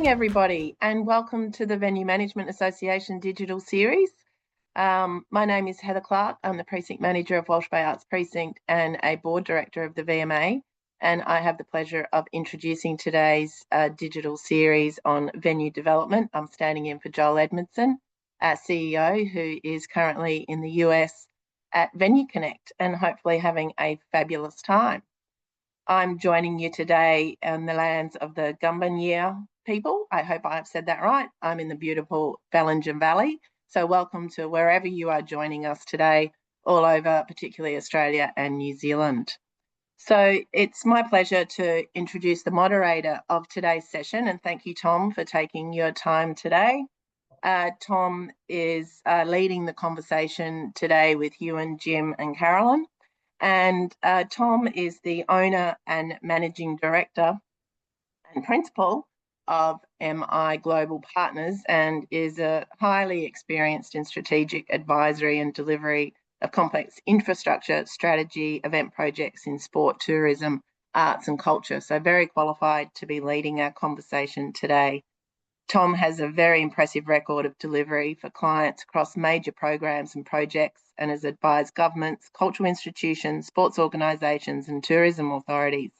everybody, and welcome to the Venue Management Association digital series. My name is Heather Clark. I'm the Precinct Manager of Walsh Bay Arts Precinct and a Board Director of the VMA, and I have the pleasure of introducing today's digital series on venue development. I'm standing in for Joel Edmondson, our CEO, who is currently in the US at Venue Connect and hopefully having a fabulous time. I'm joining you today on the lands of the Gumbaynggirr people. I hope I've said that right. I'm in the beautiful Bellingen Valley. So welcome to wherever you are joining us today, all over, particularly Australia and New Zealand. So it's my pleasure to introduce the moderator of today's session, and thank you, Tom, for taking your time today. Tom is leading the conversation today with Ewan, Jim and Carolyn. And Tom is the owner and managing director and principal of MI Global Partners and is a highly experienced in strategic advisory and delivery of complex infrastructure, strategy, event projects in sport, tourism, arts and culture. So very qualified to be leading our conversation today. Tom has a very impressive record of delivery for clients across major programs and projects and has advised governments, cultural institutions, sports organisations and tourism authorities.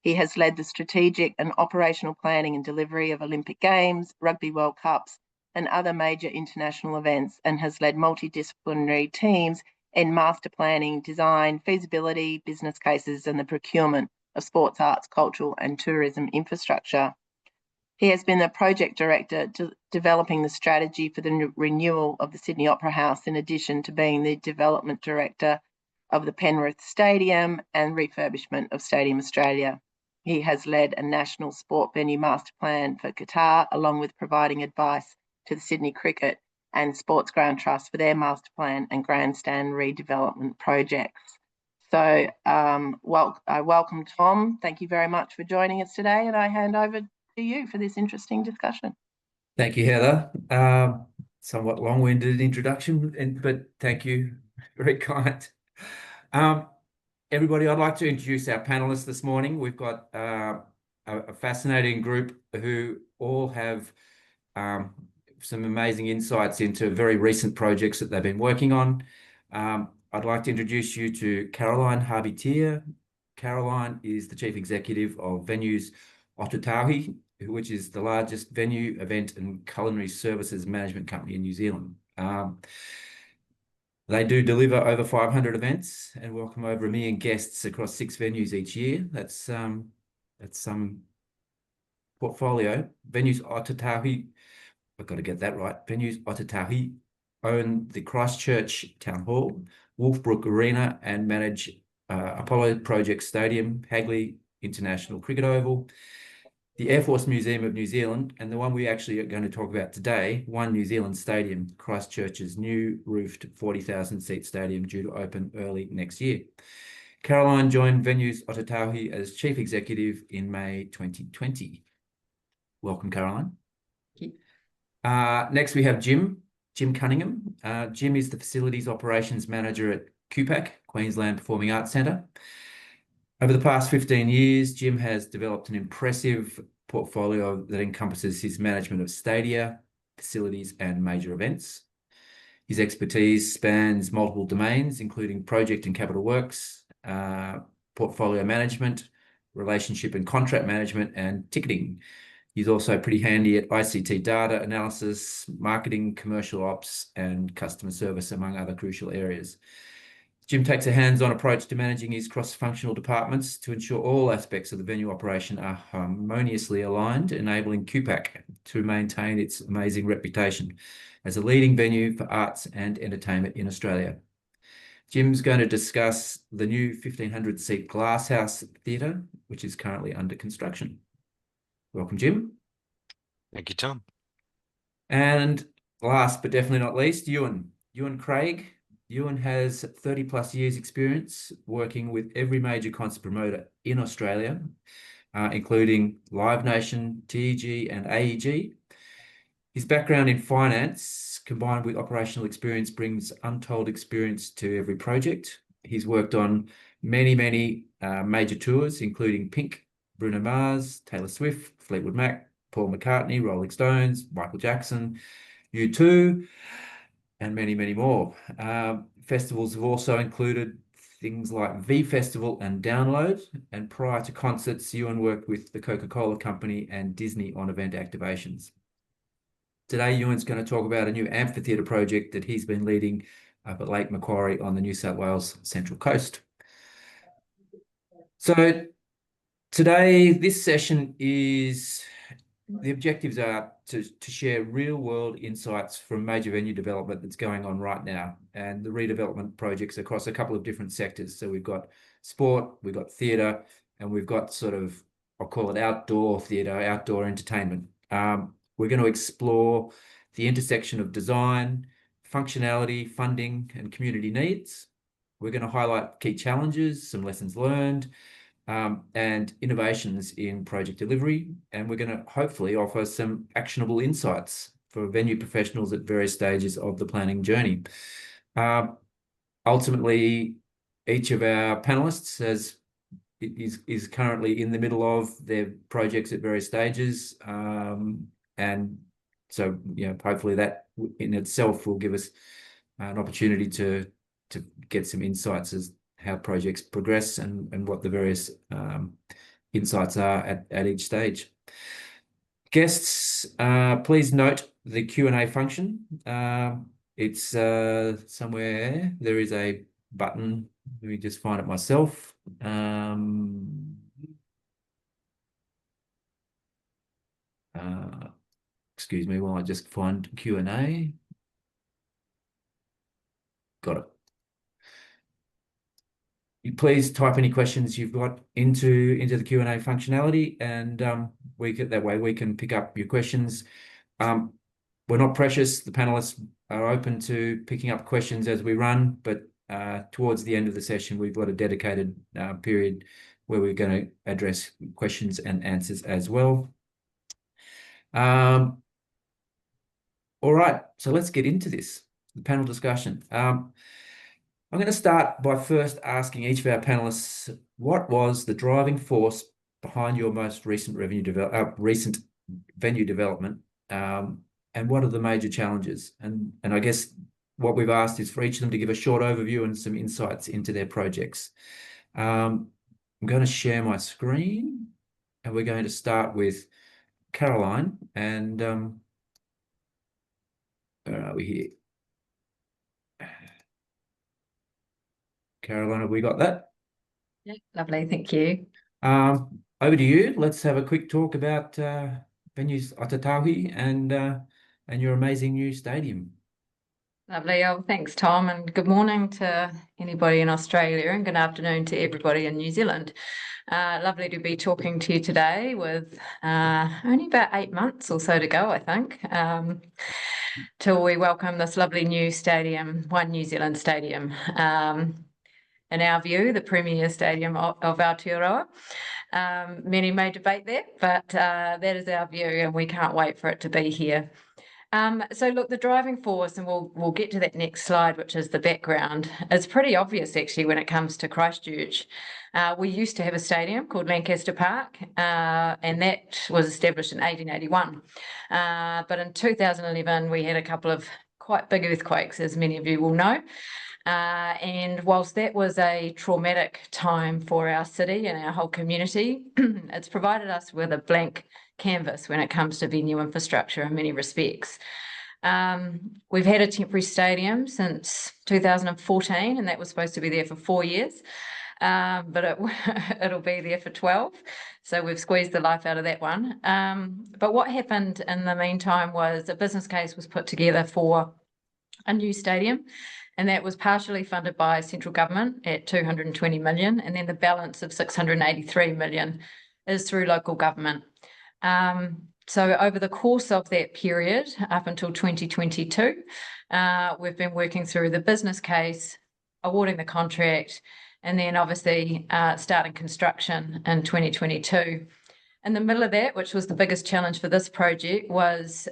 He has led the strategic and operational planning and delivery of Olympic Games, Rugby World Cups and other major international events, and has led multidisciplinary teams in master planning, design, feasibility, business cases and the procurement of sports, arts, cultural and tourism infrastructure. He has been the project director to developing the strategy for the renewal of the Sydney Opera House, in addition to being the development director of the Penrith Stadium and refurbishment of Stadium Australia. He has led a national sport venue master plan for Qatar, along with providing advice to the Sydney Cricket and Sports Ground Trust for their master plan and grandstand redevelopment projects. So I welcome Tom. Thank you very much for joining us today, and I hand over to you for this interesting discussion. Thank you, Heather. Somewhat long-winded introduction, but thank you. Very kind. Everybody, I'd like to introduce our panelists this morning. We've got a fascinating group who all have some amazing insights into very recent projects that they've been working on. I'd like to introduce you to Caroline Harvey-Tier. Caroline is the Chief Executive of Venues Ōtautahi, which is the largest venue, event and culinary services management company in New Zealand. They do deliver over 500 events and welcome over 1 million guests across 6 venues each year. That's some portfolio. Venues Ōtautahi, I've got to get that right. Venues Ōtautahi own the Christchurch Town Hall, Wolfbrook Arena and manage Apollo Project Stadium, Hagley International Cricket Oval, the Air Force Museum of New Zealand, and the one we actually are going to talk about today, One New Zealand Stadium, Christchurch's new roofed 40,000-seat stadium due to open early next year. Caroline joined Venues Ōtautahi as Chief Executive in May 2020. Welcome, Caroline. Thank you. Next, we have Jim Cunningham. Jim is the Facilities Operations Manager at QPAC, Queensland Performing Arts Centre. Over the past 15 years, Jim has developed an impressive portfolio that encompasses his management of stadia, facilities and major events. His expertise spans multiple domains, including project and capital works, portfolio management, relationship and contract management, and ticketing. He's also pretty handy at ICT data analysis, marketing, commercial ops, and customer service, among other crucial areas. Jim takes a hands-on approach to managing his cross-functional departments to ensure all aspects of the venue operation are harmoniously aligned, enabling QPAC to maintain its amazing reputation as a leading venue for arts and entertainment in Australia. Jim's going to discuss the new 1,500-seat Glasshouse Theatre, which is currently under construction. Welcome, Jim. Thank you, Tom. And last but definitely not least, Ewan Craig. Ewan has 30+ years experience working with every major concert promoter in Australia, including Live Nation, TEG and AEG. His background in finance combined with operational experience brings untold experience to every project. He's worked on many major tours, including Pink, Bruno Mars, Taylor Swift, Fleetwood Mac, Paul McCartney, Rolling Stones, Michael Jackson, U2, and many, many more. Festivals have also included things like V Festival and Download, and prior to concerts, Ewan worked with the Coca-Cola Company and Disney on event activations. Today, Ewan's going to talk about a new amphitheatre project that he's been leading up at Lake Macquarie on the New South Wales Central Coast. So today, this session is, the objectives are to share real-world insights from major venue development that's going on right now and the redevelopment projects across a couple of different sectors. So we've got sport, we've got theatre, and we've got sort of, I'll call it outdoor theatre, outdoor entertainment. We're going to explore the intersection of design, functionality, funding, and community needs. We're going to highlight key challenges, some lessons learned, and innovations in project delivery. And we're going to hopefully offer some actionable insights for venue professionals at various stages of the planning journey. Ultimately, each of our panelists is currently in the middle of their projects at various stages. And so, hopefully that in itself will give us an opportunity to get some insights as how projects progress and what the various insights are at each stage. Guests, please note the Q&A function. It's somewhere, there is a button. Let me just find it myself. Excuse me while I just find Q&A. Got it. Please type any questions you've got into the Q&A functionality, and that way we can pick up your questions. We're not precious. The panelists are open to picking up questions as we run, but towards the end of the session, we've got a dedicated period where we're going to address questions and answers as well. All right, so let's get into this, the panel discussion. I'm going to start by first asking each of our panelists, what was the driving force behind your most recent venue development, and what are the major challenges? And I guess what we've asked is for each of them to give a short overview and some insights into their projects. I'm going to share my screen, and we're going to start with Caroline. And where are we here? Caroline, have we got that? Yeah, lovely, thank you. Over to you. Let's have a quick talk about Venues Atatauhi and your amazing new stadium. Lovely. Oh, thanks, Tom, and good morning to anybody in Australia and good afternoon to everybody in New Zealand. Lovely to be talking to you today with only about 8 months or so to go, I think, till we welcome this lovely new stadium, One New Zealand Stadium. In our view, the premier stadium of Aotearoa. Many may debate that, but that is our view, and we can't wait for it to be here. So look, the driving force, and we'll get to that next slide, which is the background. It's pretty obvious actually when it comes to Christchurch. We used to have a stadium called Lancaster Park, and that was established in 1881. But in 2011, we had a couple of quite big earthquakes, as many of you will know. And whilst that was a traumatic time for our city and our whole community, it's provided us with a blank canvas when it comes to venue infrastructure in many respects. We've had a temporary stadium since 2014, and that was supposed to be there for 4 years, but it'll be there for 12. So we've squeezed the life out of that one. But what happened in the meantime was a business case was put together for a new stadium, and that was partially funded by central government at 220 million, and then the balance of 683 million is through local government. So over the course of that period, up until 2022, we've been working through the business case, awarding the contract, and then obviously starting construction in 2022. In the middle of that, which was the biggest challenge for this project, was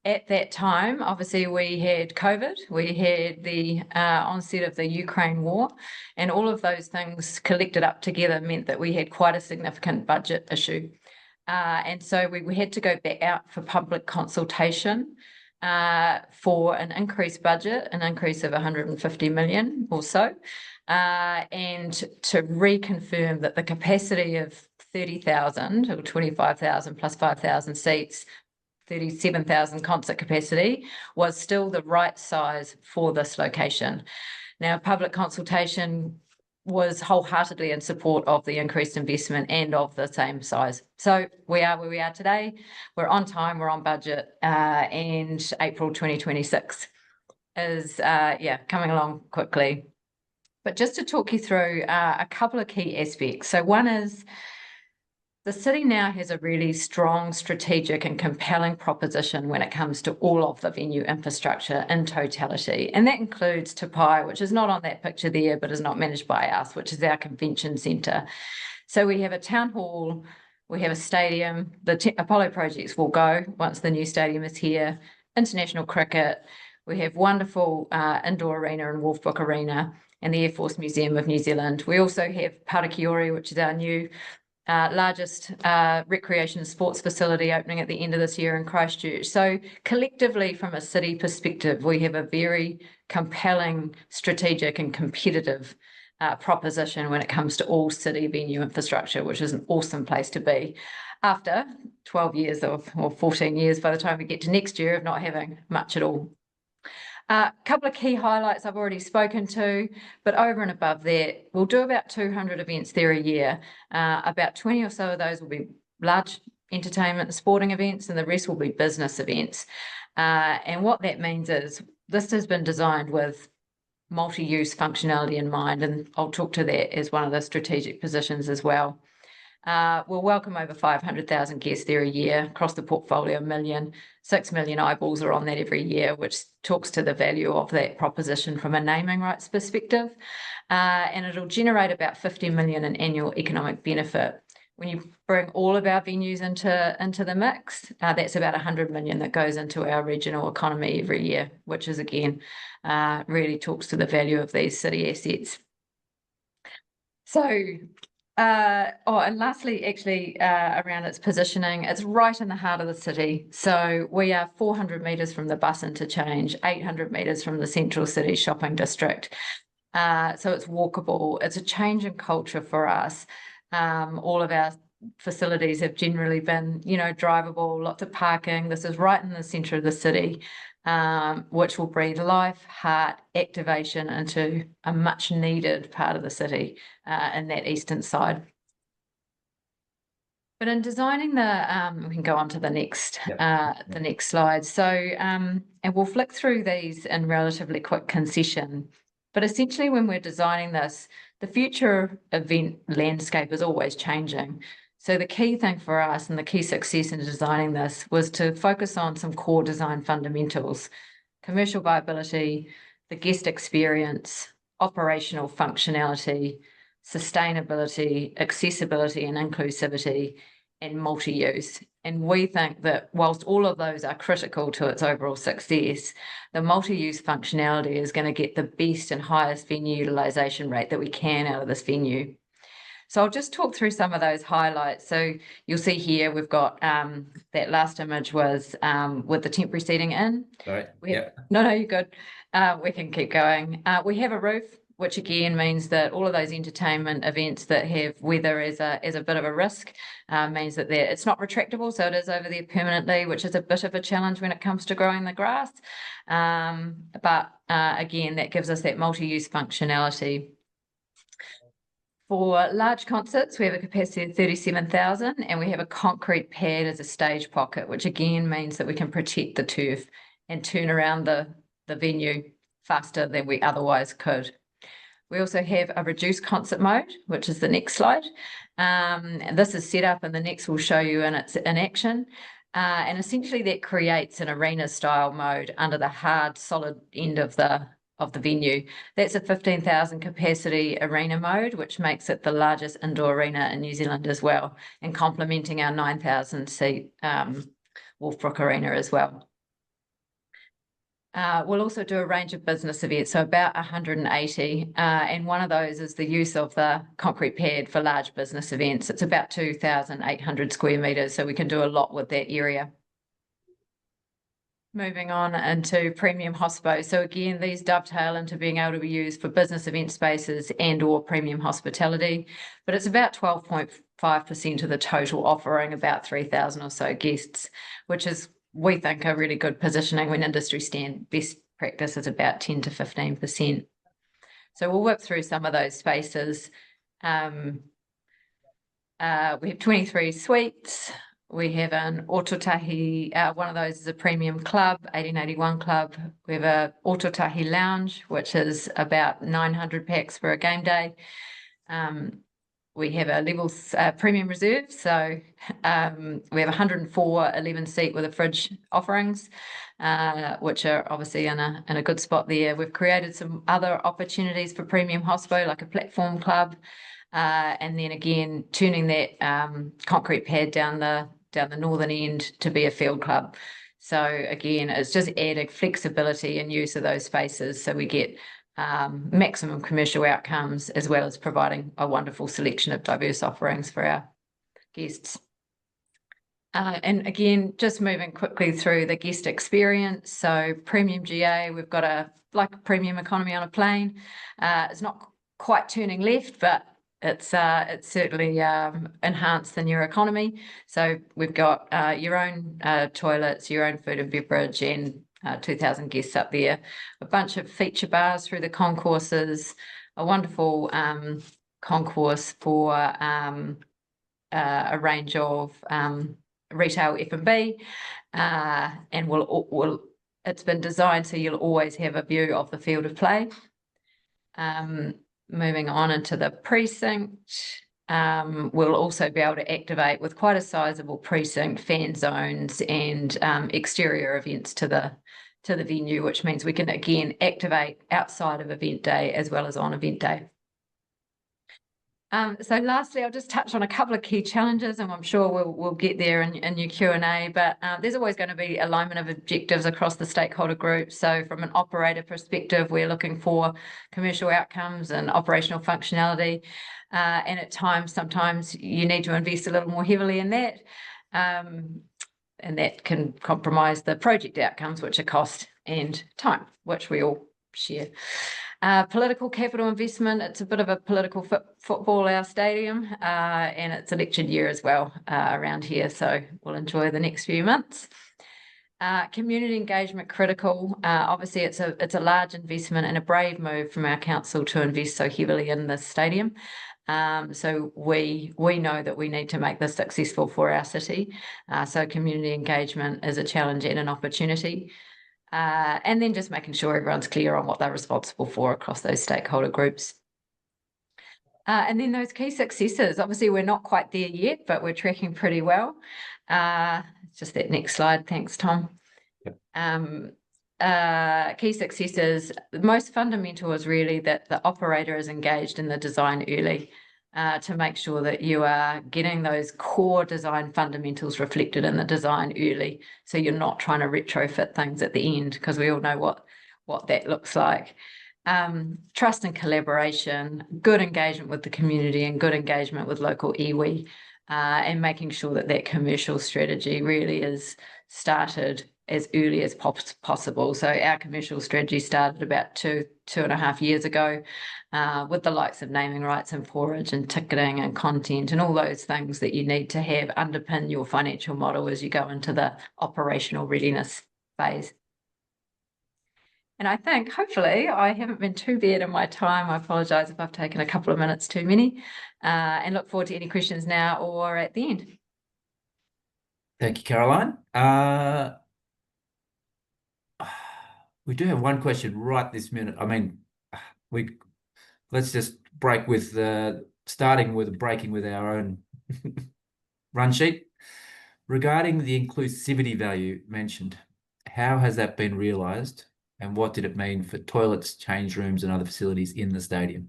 at that time, obviously, we had COVID, we had the onset of the Ukraine war, and all of those things collected up together meant that we had quite a significant budget issue. And so we had to go back out for public consultation for an increased budget, an increase of 150 million or so, and to reconfirm that the capacity of 30,000 or 25,000 plus 5,000 seats, 37,000 concert capacity, was still the right size for this location. Now, public consultation was wholeheartedly in support of the increased investment and of the same size. So we are where we are today. We're on time, we're on budget, and April 2026 is coming along quickly. But just to talk you through a couple of key aspects. So one is the city now has a really strong strategic and compelling proposition when it comes to all of the venue infrastructure in totality. And that includes Te Pai, which is not on that picture there, but is not managed by us, which is our convention centre. So we have a town hall, we have a stadium, the Apollo projects will go once the new stadium is here, international cricket, we have wonderful indoor arena and Wolfbrook Arena, and the Air Force Museum of New Zealand. We also have Parakiori, which is our new largest recreation and sports facility opening at the end of this year in Christchurch. So collectively, from a city perspective, we have a very compelling, strategic and competitive proposition when it comes to all city venue infrastructure, which is an awesome place to be after 12 years or 14 years by the time we get to next year of not having much at all. A couple of key highlights I've already spoken to, but over and above that, we'll do about 200 events there a year. About 20 or so of those will be large entertainment and sporting events, and the rest will be business events. And what that means is this has been designed with multi-use functionality in mind, and I'll talk to that as one of the strategic positions as well. We'll welcome over 500,000 guests there a year across the portfolio, 6 million eyeballs are on that every year, which talks to the value of that proposition from a naming rights perspective. And it'll generate about 50 million in annual economic benefit. When you bring all of our venues into the mix, that's about 100 million that goes into our regional economy every year, which is again, really talks to the value of these city assets. So, and lastly, actually, around its positioning, it's right in the heart of the city. So we are 400 metres from the bus interchange, 800 metres from the central city shopping district. So it's walkable. It's a change in culture for us. All of our facilities have generally been, drivable, lots of parking. This is right in the centre of the city, which will breathe life, heart, activation into a much needed part of the city in that eastern side. But in designing we can go on to the next slide. So, and we'll flick through these in relatively quick concession. But essentially, when we're designing this, the future event landscape is always changing. So the key thing for us and the key success in designing this was to focus on some core design fundamentals: commercial viability, the guest experience, operational functionality, sustainability, accessibility and inclusivity, and multi-use. And we think that whilst all of those are critical to its overall success, the multi-use functionality is going to get the best and highest venue utilisation rate that we can out of this venue. So I'll just talk through some of those highlights. So you'll see here we've got that last image was with the temporary seating in. Sorry. No, you're good. We can keep going. We have a roof, which again means that all of those entertainment events that have weather as a bit of a risk means that it's not retractable, so it is over there permanently, which is a bit of a challenge when it comes to growing the grass. But again, that gives us that multi-use functionality. For large concerts, we have a capacity of 37,000 and we have a concrete pad as a stage pocket, which again means that we can protect the turf and turn around the venue faster than we otherwise could. We also have a reduced concert mode, which is the next slide. This is set up and the next will show you in action. And essentially that creates an arena style mode under the hard, solid end of the venue. That's a 15,000 capacity arena mode, which makes it the largest indoor arena in New Zealand as well, and complementing our 9,000 seat Wolfbrook Arena as well. We'll also do a range of business events, so about 180. And one of those is the use of the concrete pad for large business events. It's about 2,800 square metres, so we can do a lot with that area. Moving on into premium hospo. So again, these dovetail into being able to be used for business event spaces and or premium hospitality, but it's about 12.5% of the total offering, about 3,000 or so guests, which is, we think, a really good positioning when industry best practice is about 10 to 15%. So we'll work through some of those spaces. We have 23 suites. We have an Ōtautahi, one of those is a premium club, 1881 club. We have a Ōtautahi lounge, which is about 900 packs for a game day. We have a levels premium reserve, so we have 104 11-seat with a fridge offerings, which are obviously in a good spot there. We've created some other opportunities for premium hospo, like a platform club, and then again turning that concrete pad down the northern end to be a field club. So again, it's just adding flexibility and use of those spaces so we get maximum commercial outcomes, as well as providing a wonderful selection of diverse offerings for our guests. And again, just moving quickly through the guest experience. So premium GA, we've got like premium economy on a plane. It's not quite turning left, but it's certainly enhanced the new economy. So we've got your own toilets, your own food and beverage, and 2,000 guests up there. A bunch of feature bars through the concourses, a wonderful concourse for a range of retail F&B, and it's been designed so you'll always have a view of the field of play. Moving on into the precinct, we'll also be able to activate with quite a sizable precinct fan zones and exterior events to the venue, which means we can again activate outside of event day as well as on event day. So lastly, I'll just touch on a couple of key challenges, and I'm sure we'll get there in your Q&A, but there's always going to be alignment of objectives across the stakeholder group. So from an operator perspective, we're looking for commercial outcomes and operational functionality, and at times, sometimes you need to invest a little more heavily in that, and that can compromise the project outcomes, which are cost and time, which we all share. Political capital investment, it's a bit of a political football, our stadium, and it's election year as well around here, so we'll enjoy the next few months. Community engagement critical. Obviously, it's a large investment and a brave move from our council to invest so heavily in this stadium. So we know that we need to make this successful for our city. So community engagement is a challenge and an opportunity. And then just making sure everyone's clear on what they're responsible for across those stakeholder groups. And then those key successes. Obviously, we're not quite there yet, but we're tracking pretty well. Just that next slide. Thanks, Tom. Yep. Key successes. The most fundamental is really that the operator is engaged in the design early, to make sure that you are getting those core design fundamentals reflected in the design early, so you're not trying to retrofit things at the end, because we all know what that looks like. Trust and collaboration, good engagement with the community and good engagement with local iwi, and making sure that that commercial strategy really is started as early as possible. So our commercial strategy started about two and a half years ago, with the likes of naming rights and forage and ticketing and content and all those things that you need to have underpin your financial model as you go into the operational readiness phase. And I think, hopefully, I haven't been too bad in my time. I apologise if I've taken a couple of minutes too many, and look forward to any questions now or at the end. Thank you, Caroline. We do have one question right this minute. I mean, let's just break with breaking with our own run sheet. Regarding the inclusivity value mentioned, how has that been realised, and what did it mean for toilets, change rooms, and other facilities in the stadium?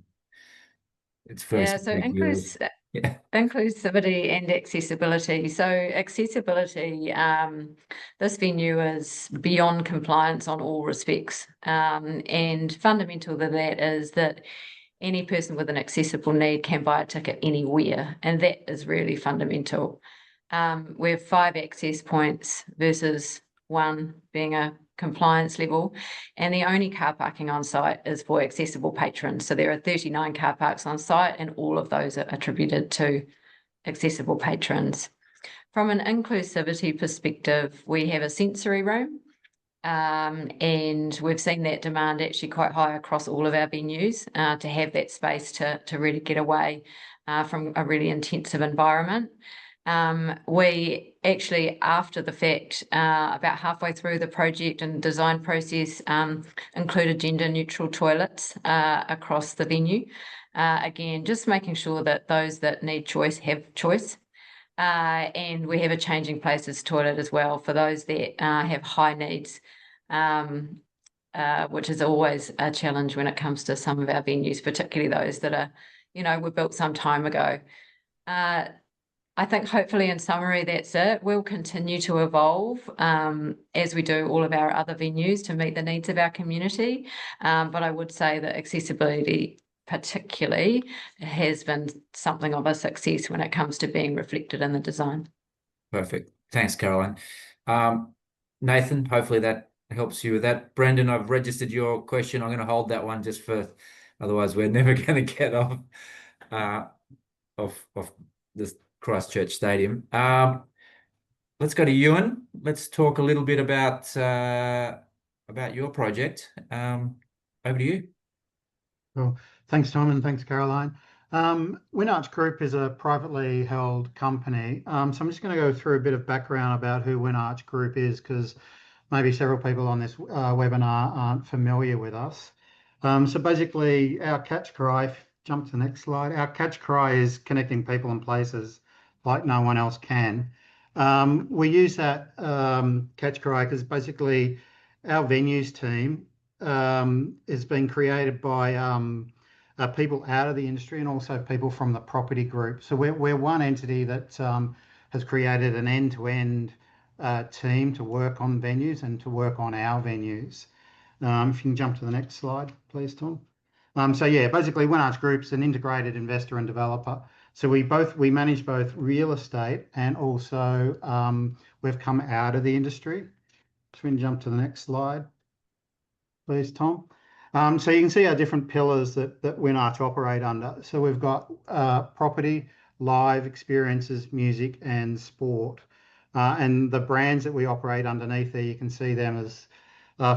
It's very Yeah. Inclusivity and accessibility. So accessibility, this venue is beyond compliance on all respects. And fundamental to that is that any person with an accessible need can buy a ticket anywhere. And that is really fundamental. We have 5 access points versus 1 being a compliance level, and the only car parking on site is for accessible patrons. So there are 39 car parks on site, and all of those are attributed to accessible patrons. From an inclusivity perspective, we have a sensory room, and we've seen that demand actually quite high across all of our venues to have that space to really get away from a really intensive environment. We actually, after the fact, about halfway through the project and design process, included gender neutral toilets across the venue. Again, just making sure that those that need choice have choice. And we have a changing places toilet as well for those that have high needs, which is always a challenge when it comes to some of our venues, particularly those that are, were built some time ago. I think hopefully in summary, that's it. We'll continue to evolve as we do all of our other venues to meet the needs of our community. But I would say that accessibility particularly has been something of a success when it comes to being reflected in the design. Perfect. Thanks, Caroline. Nathan, hopefully that helps you with that. Brendan, I've registered your question. I'm going to hold that one just for, otherwise we're never going to get off this Christchurch Stadium. Let's go to Ewan. Let's talk a little bit about your project. Over to you. Well, thanks, Tom, and thanks, Caroline. WinArch Group is a privately held company. So I'm just going to go through a bit of background about who WinArch Group is, because maybe several people on this webinar aren't familiar with us. So basically, our catch cry, jump to the next slide, our catch cry is connecting people and places like no one else can. We use that catch cry because basically our venues team has been created by people out of the industry and also people from the property group. So we're one entity that has created an end-to-end team to work on venues and to work on our venues. If you can jump to the next slide, please, Tom. So yeah, basically WinArch Group's an integrated investor and developer. So we manage both real estate and also we've come out of the industry. So we can jump to the next slide, please, Tom. So you can see our different pillars that WinArch operate under. So we've got property, live experiences, music, and sport. And the brands that we operate underneath there, you can see them as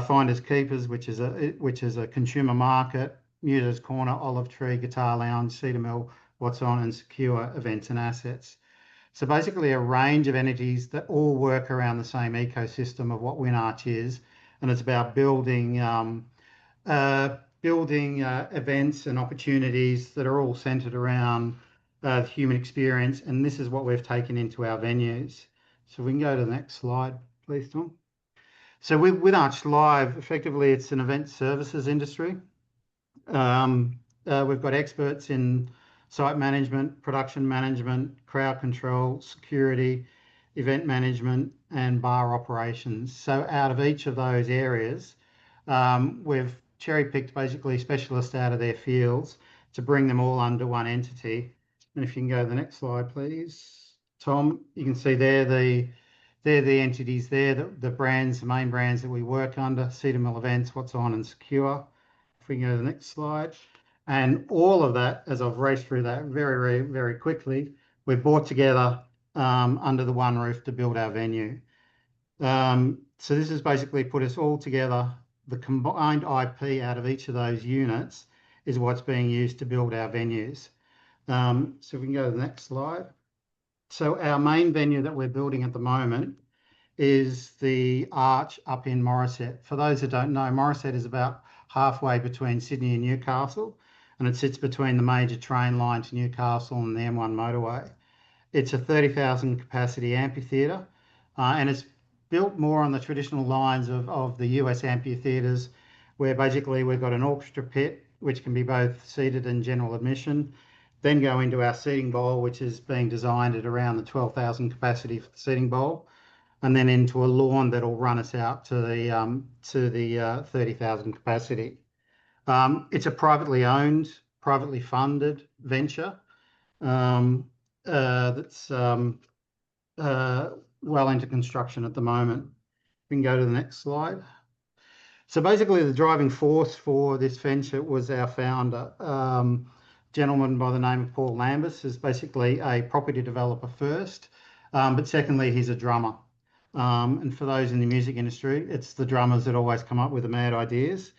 Finders Keepers, which is a consumer market, Muter's Corner, Olive Tree, Guitar Lounge, Cedar Mill, What's On, and Secure Events and Assets. So basically a range of entities that all work around the same ecosystem of what WinArch is, and it's about building events and opportunities that are all centered around the human experience, and this is what we've taken into our venues. So we can go to the next slide, please, Tom. So with WinArch Live, effectively it's an event services industry. We've got experts in site management, production management, crowd control, security, event management, and bar operations. So out of each of those areas, we've cherry-picked basically specialists out of their fields to bring them all under one entity. And if you can go to the next slide, please, Tom, you can see they're the entities there, the brands, the main brands that we work under, Cedar Mill Events, What's On, and Secure. If we can go to the next slide. And all of that, as I've raced through that very, very, very quickly, we've brought together under the one roof to build our venue. So this has basically put us all together. The combined IP out of each of those units is what's being used to build our venues. So we can go to the next slide. So our main venue that we're building at the moment is the Arch up in Morisset. For those that don't know, Morisset is about halfway between Sydney and Newcastle, and it sits between the major train line to Newcastle and the M1 motorway. It's a 30,000 capacity amphitheatre, and it's built more on the traditional lines of the US amphitheatres, where basically we've got an orchestra pit, which can be both seated and general admission. then go into our seating bowl, which is being designed at around the 12,000 capacity for the seating bowl, and then into a lawn that'll run us out to the 30,000 capacity. It's a privately owned, privately funded venture that's well into construction at the moment. We can go to the next slide. So basically, the driving force for this venture was our founder, gentleman by the name of Paul Lambus, is basically a property developer first, but secondly, he's a drummer. And for those in the music industry, it's the drummers that always come up with the mad ideas.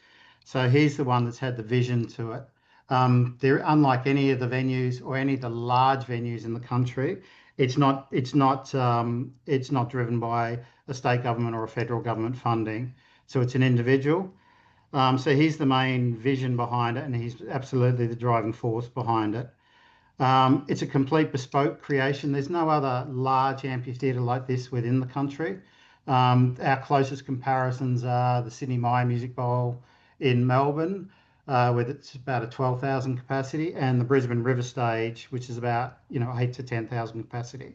So he's the one that's had the vision to it. They're unlike any of the venues or any of the large venues in the country. It's not driven by a state government or a federal government funding. So it's an individual. So he's the main vision behind it, and he's absolutely the driving force behind it. It's a complete bespoke creation. There's no other large amphitheatre like this within the country. Our closest comparisons are the Sydney Myer Music Bowl in Melbourne, with it's about a 12,000 capacity, and the Brisbane River Stage, which is about 8 to 10,000 capacity.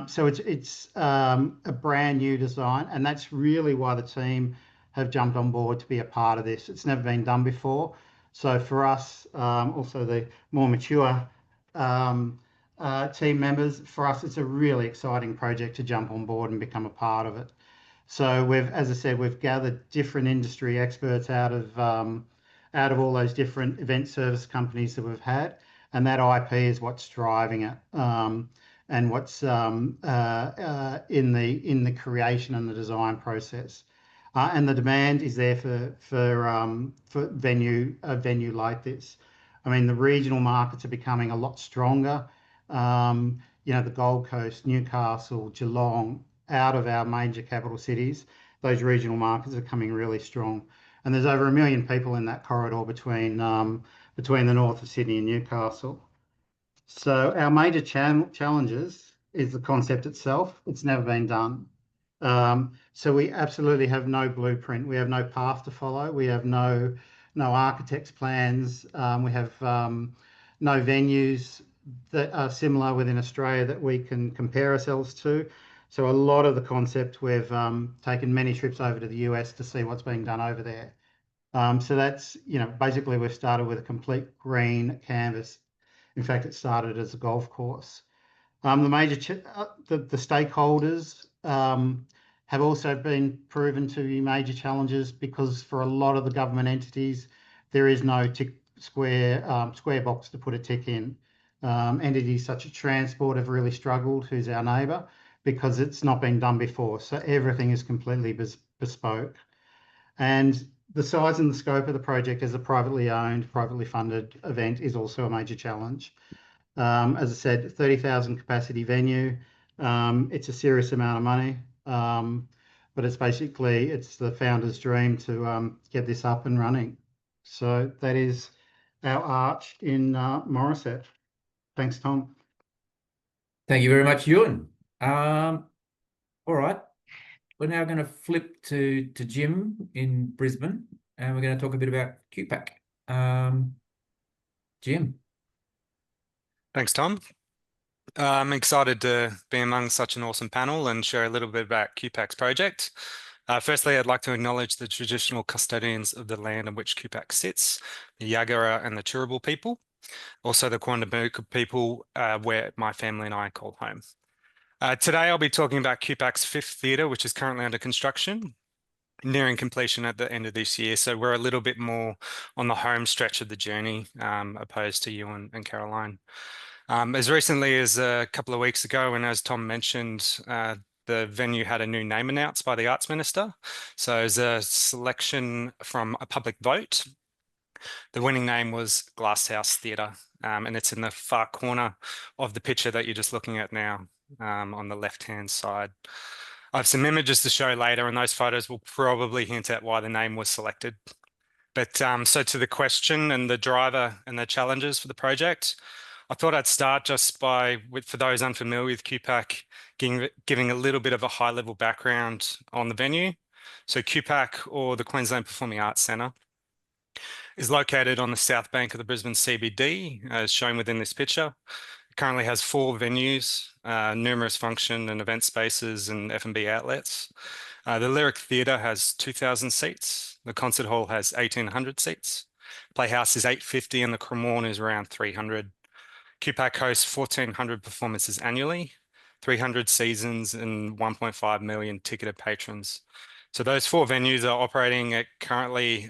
So it's a brand new design, and that's really why the team have jumped on board to be a part of this. It's never been done before. So for us, also the more mature team members, for us, it's a really exciting project to jump on board and become a part of it. So as I said, we've gathered different industry experts out of all those different event service companies that we've had, and that IP is what's driving it. And what's in the creation and the design process, and the demand is there for a venue like this. I mean, the regional markets are becoming a lot stronger. The Gold Coast, Newcastle, Geelong, out of our major capital cities, those regional markets are coming really strong. And there's over 1 million people in that corridor between the north of Sydney and Newcastle. So our major challenges is the concept itself. It's never been done. So we absolutely have no blueprint. We have no path to follow. We have no architect's plans. We have no venues that are similar within Australia that we can compare ourselves to. So a lot of the concept, we've taken many trips over to the US to see what's being done over there. So that's, basically we've started with a complete green canvas. In fact, it started as a golf course. The major the stakeholders have also been proven to be major challenges, because for a lot of the government entities, there is no square box to put a tick in. Entities such as Transport have really struggled, who's our neighbour, because it's not been done before. So everything is completely bespoke. And the size and the scope of the project as a privately owned, privately funded event is also a major challenge. As I said, 30,000 capacity venue. It's a serious amount of money, but it's the founder's dream to get this up and running. So that is our arch in Morisset. Thanks, Tom. Thank you very much, Ewan. All right. We're now going to flip to Jim in Brisbane, and we're going to talk a bit about QPAC. Jim. Thanks, Tom. I'm excited to be among such an awesome panel and share a little bit about QPAC's project. Firstly, I'd like to acknowledge the traditional custodians of the land on which QPAC sits, the Yagara and the Turrbal people, also the Quandamooka people, where my family and I call home. Today, I'll be talking about QPAC's 5th theatre, which is currently under construction, nearing completion at the end of this year. So we're a little bit more on the home stretch of the journey, opposed to Ewan and Caroline. As recently as a couple of weeks ago, and as Tom mentioned, the venue had a new name announced by the Arts Minister. So as a selection from a public vote, the winning name was Glasshouse Theatre, and it's in the far corner of the picture that you're just looking at now, on the left-hand side. I have some images to show later, and those photos will probably hint at why the name was selected. But so to the question and the driver and the challenges for the project, I thought I'd start just for those unfamiliar with QPAC, giving a little bit of a high-level background on the venue. So QPAC, or the Queensland Performing Arts Centre, is located on the south bank of the Brisbane CBD, as shown within this picture. It currently has 4 venues, numerous function and event spaces and F&B outlets. The Lyric Theatre has 2,000 seats. The Concert Hall has 1,800 seats. Playhouse is 850 and the Cremorne is around 300. QPAC hosts 1,400 performances annually, 300 seasons and 1.5 million ticketed patrons. So those 4 venues are operating at currently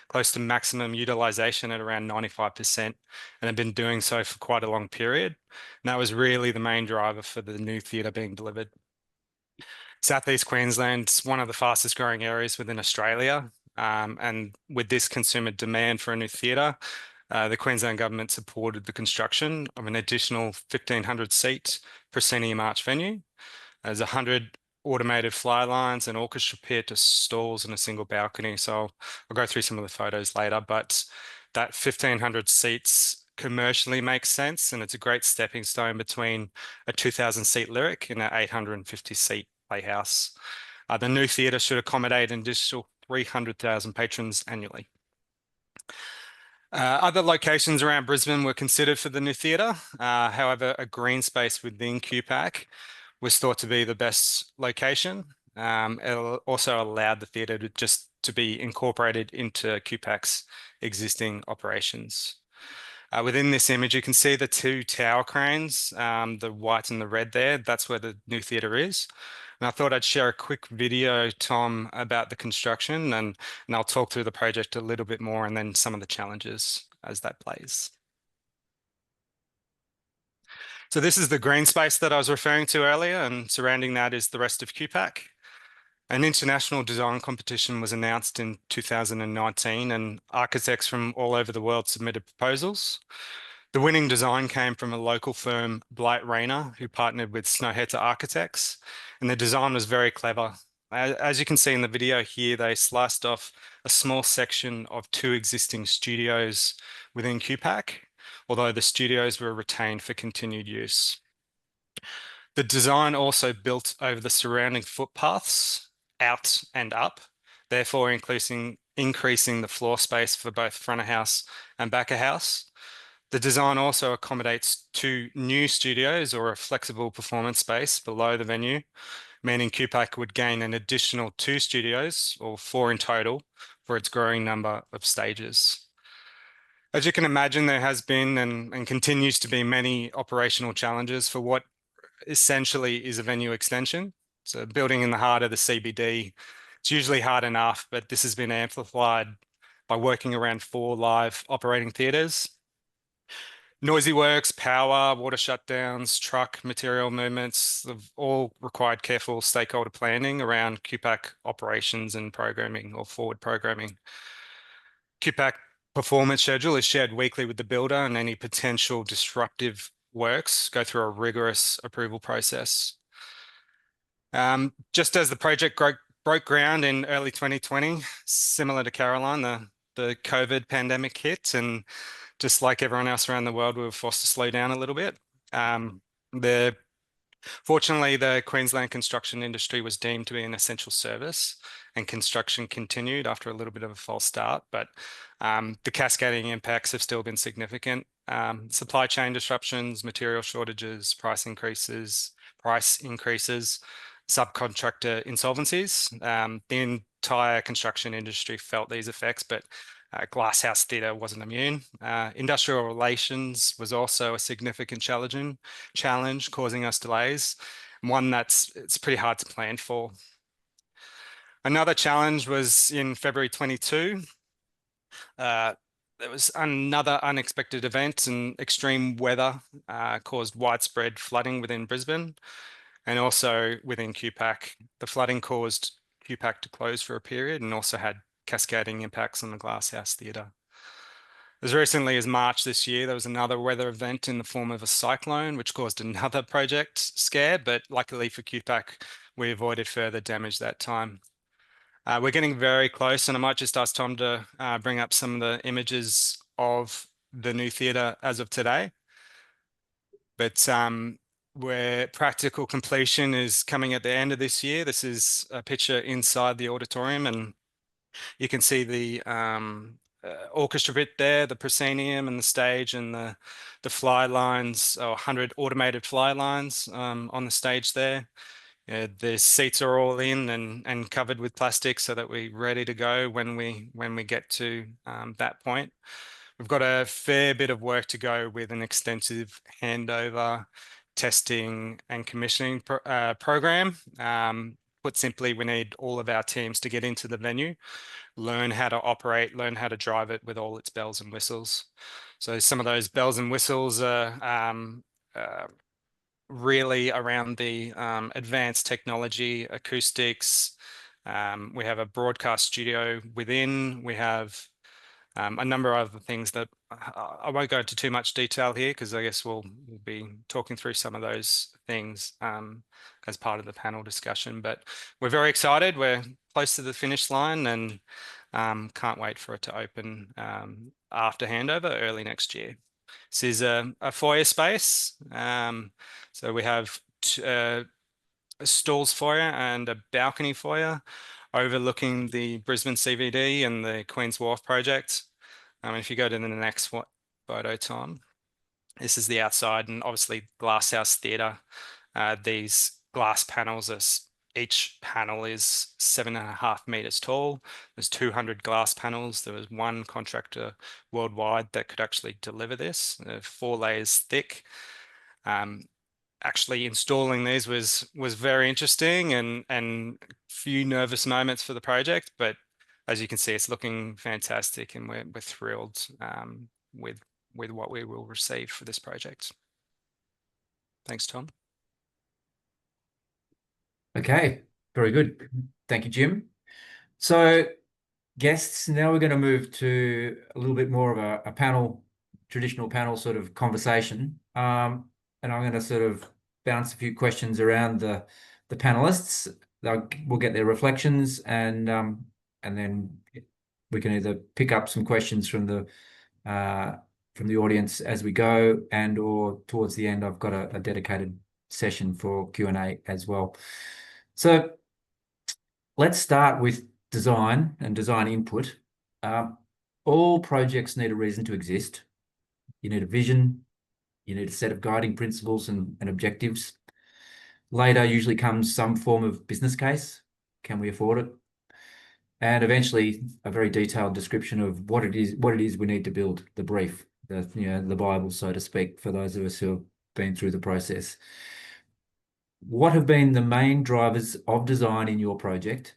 close to maximum utilisation at around 95% and have been doing so for quite a long period. And that was really the main driver for the new theatre being delivered. Southeast Queensland's one of the fastest growing areas within Australia. And with this consumer demand for a new theatre, the Queensland government supported the construction of an additional 1,500 seat proscenium arch venue. There's 100 automated fly lines, an orchestra pit, stalls and a single balcony. So I'll go through some of the photos later, but that 1,500 seats commercially makes sense, and it's a great stepping stone between a 2,000 seat Lyric and an 850 seat Playhouse. The new theatre should accommodate an additional 300,000 patrons annually. Other locations around Brisbane were considered for the new theatre. However, a green space within QPAC was thought to be the best location. It also allowed the theatre to be incorporated into QPAC's existing operations. Within this image, you can see the 2 tower cranes, the white and the red there. That's where the new theatre is. And I thought I'd share a quick video, Tom, about the construction, and I'll talk through the project a little bit more and then some of the challenges as that plays. So this is the green space that I was referring to earlier, and surrounding that is the rest of QPAC. An international design competition was announced in 2019, and architects from all over the world submitted proposals. The winning design came from a local firm, Blight Rayner, who partnered with Snøhetta Architects, and the design was very clever. As you can see in the video here, they sliced off a small section of 2 existing studios within QPAC, although the studios were retained for continued use. The design also built over the surrounding footpaths, out and up, therefore increasing the floor space for both front of house and back of house. The design also accommodates 2 new studios or a flexible performance space below the venue, meaning QPAC would gain an additional 2 studios, or 4 in total, for its growing number of stages. As you can imagine, there has been and continues to be many operational challenges for what essentially is a venue extension. So building in the heart of the CBD, it's usually hard enough, but this has been amplified by working around 4 live operating theatres. Noisy works, power, water shutdowns, truck material movements have all required careful stakeholder planning around QPAC operations and programming or forward programming. QPAC performance schedule is shared weekly with the builder, and any potential disruptive works go through a rigorous approval process. Just as the project broke ground in early 2020, similar to Caroline, the COVID pandemic hit, and just like everyone else around the world, we were forced to slow down a little bit. Fortunately, the Queensland construction industry was deemed to be an essential service, and construction continued after a little bit of a false start, but the cascading impacts have still been significant. Supply chain disruptions, material shortages, price increases, subcontractor insolvencies. The entire construction industry felt these effects, but Glasshouse Theatre wasn't immune. Industrial relations was also a significant challenge, causing us delays, one it's pretty hard to plan for. Another challenge was in February 22. There was another unexpected event, and extreme weather caused widespread flooding within Brisbane and also within QPAC. The flooding caused QPAC to close for a period and also had cascading impacts on the Glasshouse Theatre. As recently as March this year, there was another weather event in the form of a cyclone, which caused another project scare, but luckily for QPAC, we avoided further damage that time. We're getting very close, and I might just ask Tom to bring up some of the images of the new theatre as of today. But where practical completion is coming at the end of this year. This is a picture inside the auditorium, and you can see the orchestra bit there, the proscenium and the stage and the fly lines, or 100 automated fly lines on the stage there. The seats are all in and covered with plastic so that we're ready to go when we get to that point. We've got a fair bit of work to go with an extensive handover, testing and commissioning program. Put simply, we need all of our teams to get into the venue, learn how to operate, learn how to drive it with all its bells and whistles. So some of those bells and whistles are really around the advanced technology, acoustics. We have a broadcast studio within. We have a number of other things that I won't go into too much detail here, because I guess we'll be talking through some of those things as part of the panel discussion. But we're very excited. We're close to the finish line and can't wait for it to open after handover early next year. This is a foyer space. So we have a stalls foyer and a balcony foyer overlooking the Brisbane CBD and the Queen's Wharf project. If you go to the next photo, Tom, this is the outside, and obviously Glasshouse Theatre. These glass panels, each panel is 7.5 meters tall. There's 200 glass panels. There was one contractor worldwide that could actually deliver this, 4 layers thick. Actually installing these was very interesting and few nervous moments for the project, but as you can see, it's looking fantastic, and we're thrilled with what we will receive for this project. Thanks, Tom. Okay, very good. Thank you, Jim. So, guests, now we're going to move to a little bit more of a panel, traditional panel sort of conversation. And I'm going to sort of bounce a few questions around the panelists. We'll get their reflections, and then we can either pick up some questions from the audience as we go, and or towards the end I've got a dedicated session for Q&A as well. So let's start with design and design input. All projects need a reason to exist. You need a vision, you need a set of guiding principles and objectives. Later usually comes some form of business case. Can we afford it? And eventually a very detailed description of what it is we need to build, the brief, the Bible, so to speak, for those of us who have been through the process. What have been the main drivers of design in your project?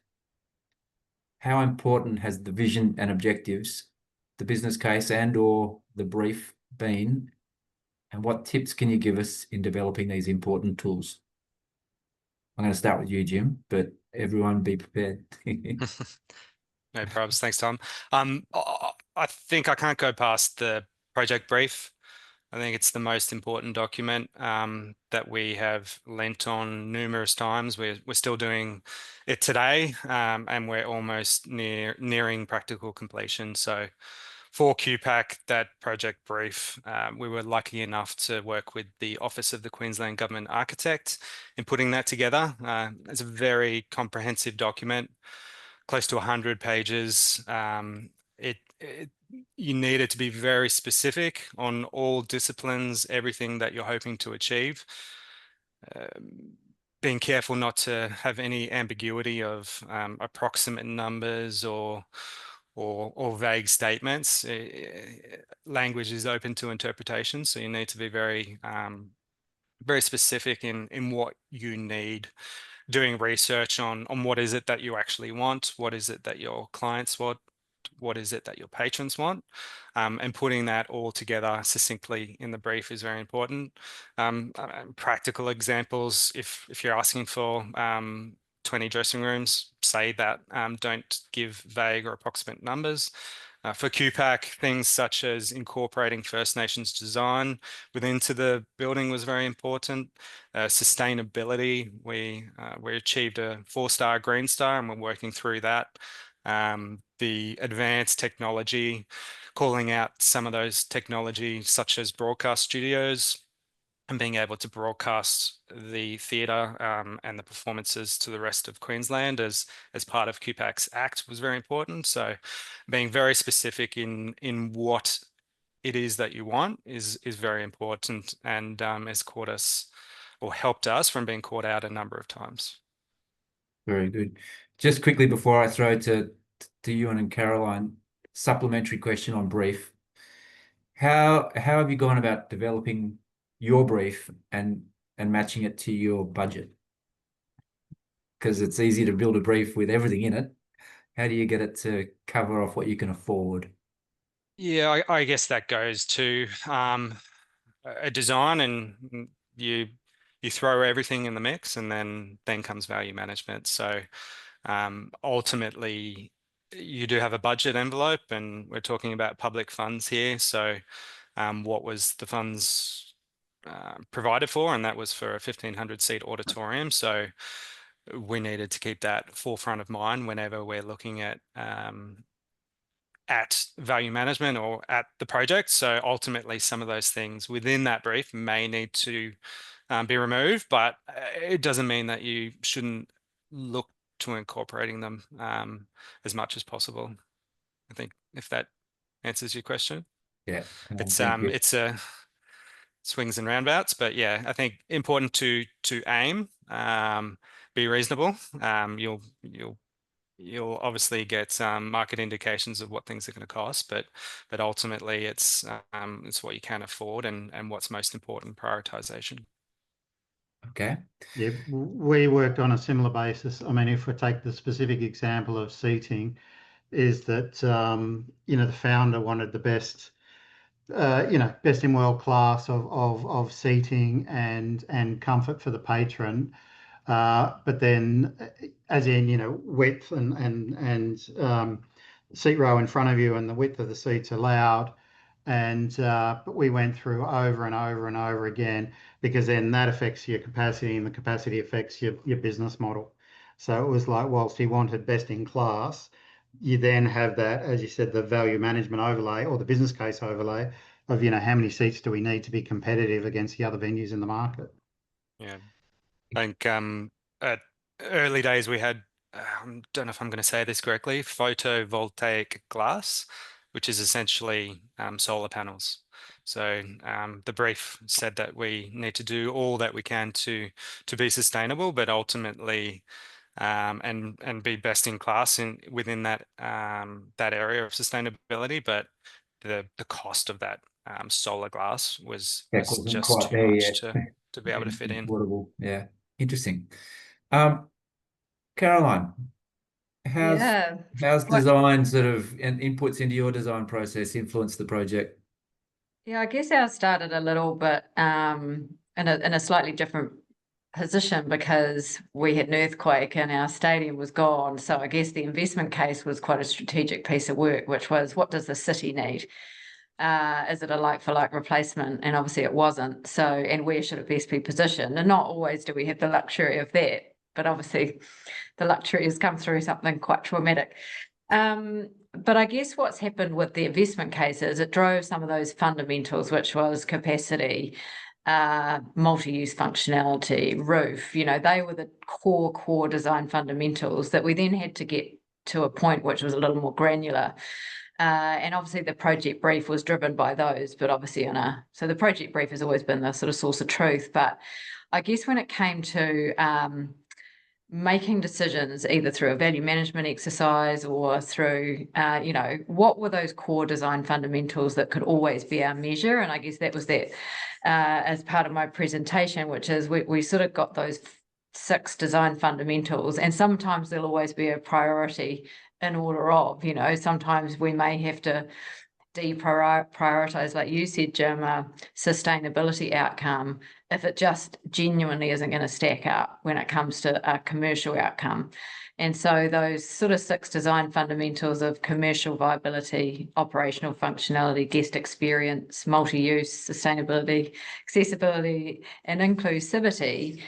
How important has the vision and objectives, the business case and or the brief been? And what tips can you give us in developing these important tools? I'm going to start with you, Jim, but everyone be prepared. No problems. Thanks, Tom. I think I can't go past the project brief. I think it's the most important document that we have lent on numerous times. We're still doing it today, and we're almost nearing practical completion. So for QPAC, that project brief, we were lucky enough to work with the Office of the Queensland Government Architect in putting that together. It's a very comprehensive document, close to 100 pages. You need it to be very specific on all disciplines, everything that you're hoping to achieve. Being careful not to have any ambiguity of approximate numbers or vague statements. Language is open to interpretation, so you need to be very specific in what you need. Doing research on what is it that you actually want, what is it that your clients want, what is it that your patrons want, and putting that all together succinctly in the brief is very important. Practical examples, if you're asking for 20 dressing rooms, say that. Don't give vague or approximate numbers. For QPAC, things such as incorporating First Nations design into the building was very important. Sustainability, we achieved a 4-star Green Star, and we're working through that. The advanced technology, calling out some of those technology such as broadcast studios. and being able to broadcast the theatre and the performances to the rest of Queensland as part of QPAC's Act was very important. So being very specific in what it is that you want is very important, and has caught us or helped us from being caught out a number of times. Very good. Just quickly before I throw to Ewan and Caroline, supplementary question on brief. How have you gone about developing your brief and matching it to your budget? Because it's easy to build a brief with everything in it. How do you get it to cover off what you can afford? Yeah, I guess that goes to a design, and you throw everything in the mix, and then comes value management. So ultimately, you do have a budget envelope, and we're talking about public funds here. So what was the funds provided for? And that was for a 1,500 seat auditorium. So we needed to keep that forefront of mind whenever we're looking at value management or at the project. So ultimately, some of those things within that brief may need to be removed, but it doesn't mean that you shouldn't look to incorporating them as much as possible. I think if that answers your question. Yeah, it's thank you. it's a swings and roundabouts, but yeah, I think important to aim, be reasonable. You'll obviously get market indications of what things are going to cost, but ultimately it's what you can afford and what's most important, prioritization. Okay. Yeah, we worked on a similar basis. I mean, if we take the specific example of seating, is that the founder wanted the best, best in world class of seating and comfort for the patron. But then, as in, width and seat row in front of you and the width of the seats allowed. And but we went through over and over and over again, because then that affects your capacity, and the capacity affects your business model. So it was like, whilst he wanted best in class, you then have that, as you said, the value management overlay or the business case overlay of, how many seats do we need to be competitive against the other venues in the market? Yeah. I think at early days we had, don't know if I'm going to say this correctly, photovoltaic glass, which is essentially solar panels. So the brief said that we need to do all that we can to be sustainable, but ultimately and be best in class within that that area of sustainability. But the cost of that solar glass was Wasn't just quite too there much yet. to be able to fit in. Affordable. Yeah, interesting. Caroline, how's design sort of and inputs into your design process influenced the project? Yeah, I guess ours started a little bit in a slightly different position, because we had an earthquake and our stadium was gone. So I guess the investment case was quite a strategic piece of work, which was, what does the city need? Is it a like-for-like replacement? And obviously it wasn't. So, and where should it best be positioned? And not always do we have the luxury of that, but obviously the luxury has come through something quite traumatic. But I guess what's happened with the investment case is it drove some of those fundamentals, which was capacity, multi-use functionality, roof. They were the core design fundamentals that we then had to get to a point which was a little more granular. And obviously the project brief was driven by those, but obviously so the project brief has always been the sort of source of truth. But I guess when it came to making decisions, either through a value management exercise or through, what were those core design fundamentals that could always be our measure? And I guess that was that as part of my presentation, which is we sort of got those 6 design fundamentals, and sometimes there'll always be a priority in order of, sometimes we may have to deprioritize, like you said, Jim, a sustainability outcome if it just genuinely isn't going to stack up when it comes to a commercial outcome. And so those sort of 6 design fundamentals of commercial viability, operational functionality, guest experience, multi-use, sustainability, accessibility, and inclusivity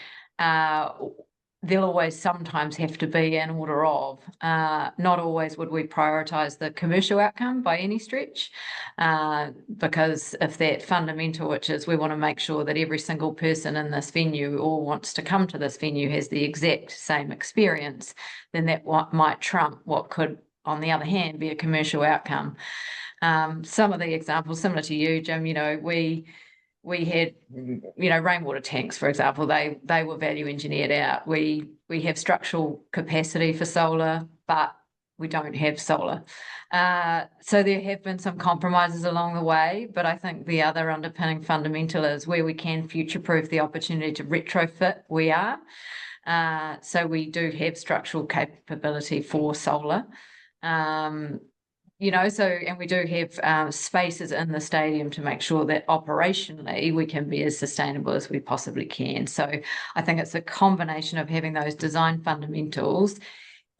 there'll always sometimes have to be an order of. Not always would we prioritise the commercial outcome by any stretch, because if that fundamental, which is we want to make sure that every single person in this venue or wants to come to this venue has the exact same experience, then that might trump what could, on the other hand, be a commercial outcome. Some of the examples, similar to you, Jim, we had, rainwater tanks, for example, they were value engineered out. We have structural capacity for solar, but we don't have solar. So there have been some compromises along the way, but I think the other underpinning fundamental is where we can future-proof the opportunity to retrofit, we are. So we do have structural capability for solar. And we do have spaces in the stadium to make sure that operationally we can be as sustainable as we possibly can. So I think it's a combination of having those design fundamentals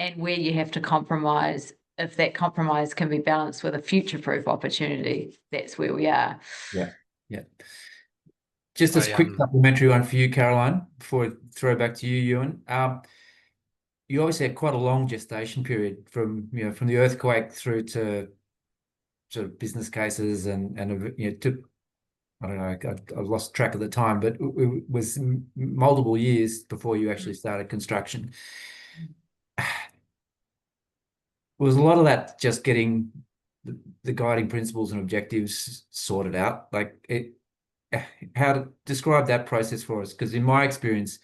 and where you have to compromise. If that compromise can be balanced with a future-proof opportunity, that's where we are. Yeah. Just a quick supplementary one for you, Caroline, before I throw back to you, Ewan. You obviously had quite a long gestation period from the earthquake through to sort of business cases and took, I don't know, I lost track of the time, but it was multiple years before you actually started construction. Was a lot of that just getting the guiding principles and objectives sorted out? How to describe that process for us? Because in my experience,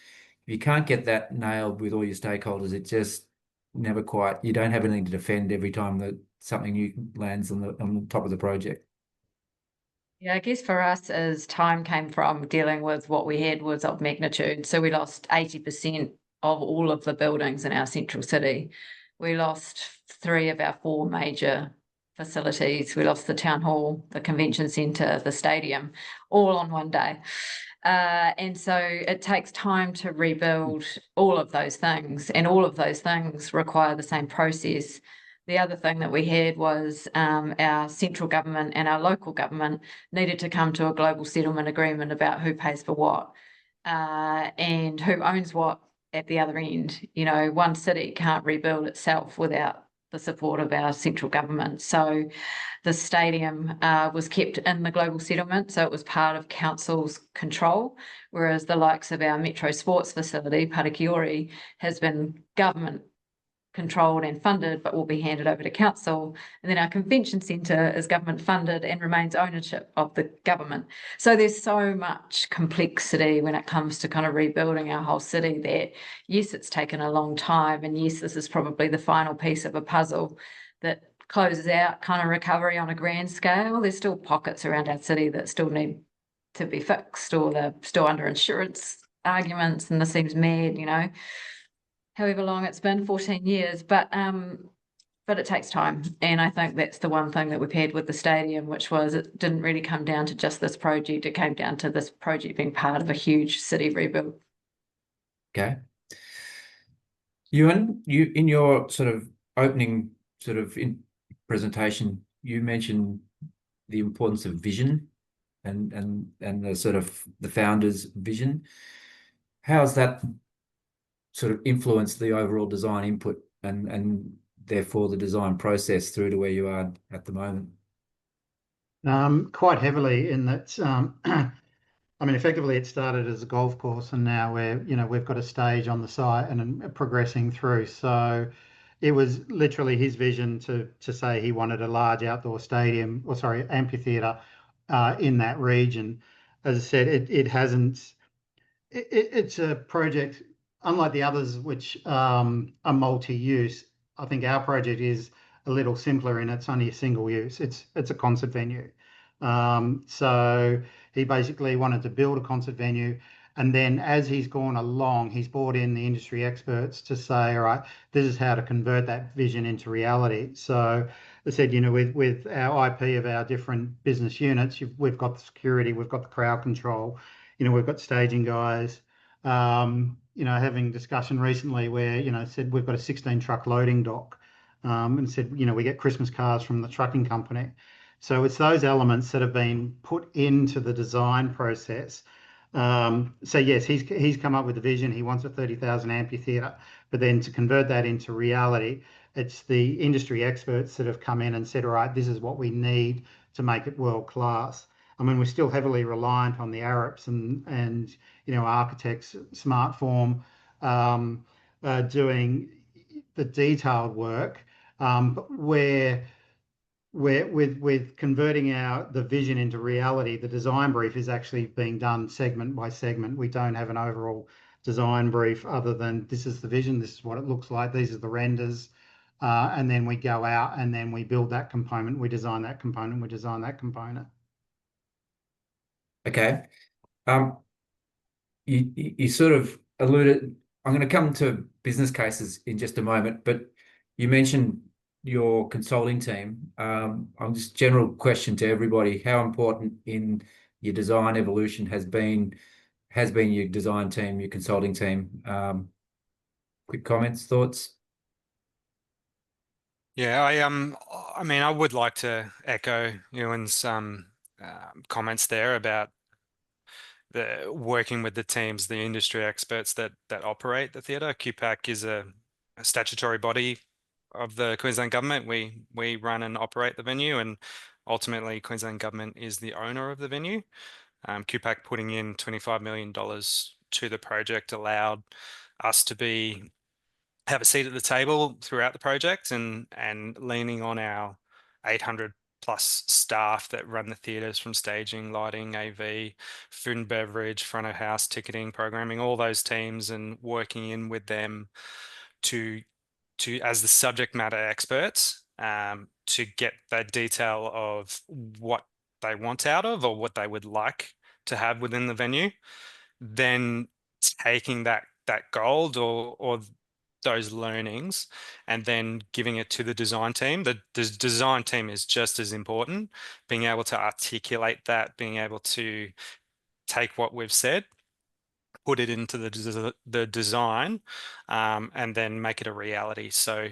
if you can't get that nailed with all your stakeholders, it just never quite, you don't have anything to defend every time that something new lands on the top of the project. Yeah, I guess for us, as time came from dealing with what we had was of magnitude. So we lost 80% of all of the buildings in our central city. We lost 3 of our 4 major facilities. We lost the town hall, the convention centre, the stadium, all on one day. And so it takes time to rebuild all of those things, and all of those things require the same process. The other thing that we had was our central government and our local government needed to come to a global settlement agreement about who pays for what, and who owns what at the other end. One city can't rebuild itself without the support of our central government. So the stadium was kept in the global settlement, so it was part of council's control, whereas the likes of our Metro Sports facility, Parakiori, has been government controlled and funded, but will be handed over to council. And then our convention centre is government funded and remains ownership of the government. So there's so much complexity when it comes to kind of rebuilding our whole city that, yes, it's taken a long time. And yes, this is probably the final piece of a puzzle that closes out kind of recovery on a grand scale. There's still pockets around our city that still need to be fixed, or they're still under insurance arguments, and this seems mad, however long it's been, 14 years, but it takes time. And I think that's the one thing that we've had with the stadium, which was it didn't really come down to just this project. It came down to this project being part of a huge city rebuild. Okay. Ewan, you in your sort of opening presentation, you mentioned the importance of vision and the sort of the founder's vision. How's that sort of influence the overall design input and therefore the design process through to where you are at the moment? Quite heavily in that, effectively it started as a golf course, and now we've got a stage on the site and progressing through. So it was literally his vision to say he wanted a large outdoor stadium, amphitheatre in that region. As I said, it's a project unlike the others, which are multi-use. I think our project is a little simpler in it's only a single use. It's a concert venue. So he basically wanted to build a concert venue, and then as he's gone along, he's brought in the industry experts to say, all right, this is how to convert that vision into reality. So I said, with our IP of our different business units, we've got the security, we've got the crowd control, we've got staging guys. Having discussion recently where, said we've got a 16 truck loading dock, and said, we get Christmas cars from the trucking company. So it's those elements that have been put into the design process So yes, he's come up with a vision. He wants a 30,000 amphitheatre, but then to convert that into reality, it's the industry experts that have come in and said, all right, this is what we need to make it world class. I mean, we're still heavily reliant on the Arabs and architects, Smartform, doing the detailed work, but with converting the vision into reality, the design brief is actually being done segment by segment. We don't have an overall design brief other than this is the vision, this is what it looks like, these are the renders, and then we go out and then we build that component, we design that component, we design that component. Okay. You sort of alluded, I'm going to come to business cases in just a moment, but you mentioned your consulting team. I'm just general question to everybody, how important in your design evolution has been your design team, your consulting team? Quick comments, thoughts? Yeah, I mean, I would like to echo Ewan's comments there about the working with the teams, the industry experts that operate the theatre. QPAC is a statutory body of the Queensland government. We run and operate the venue, and ultimately Queensland government is the owner of the venue. QPAC putting in $25 million to the project allowed us to have a seat at the table throughout the project, and leaning on our 800 plus staff that run the theatres, from staging, lighting, AV, food and beverage, front of house, ticketing, programming, all those teams, and working in with them to as the subject matter experts, to get that detail of what they want out of, or what they would like to have within the venue, then taking that gold or those learnings and then giving it to the design team. The design team is just as important, being able to articulate that, being able to take what we've said, put it into the design, and then make it a reality. So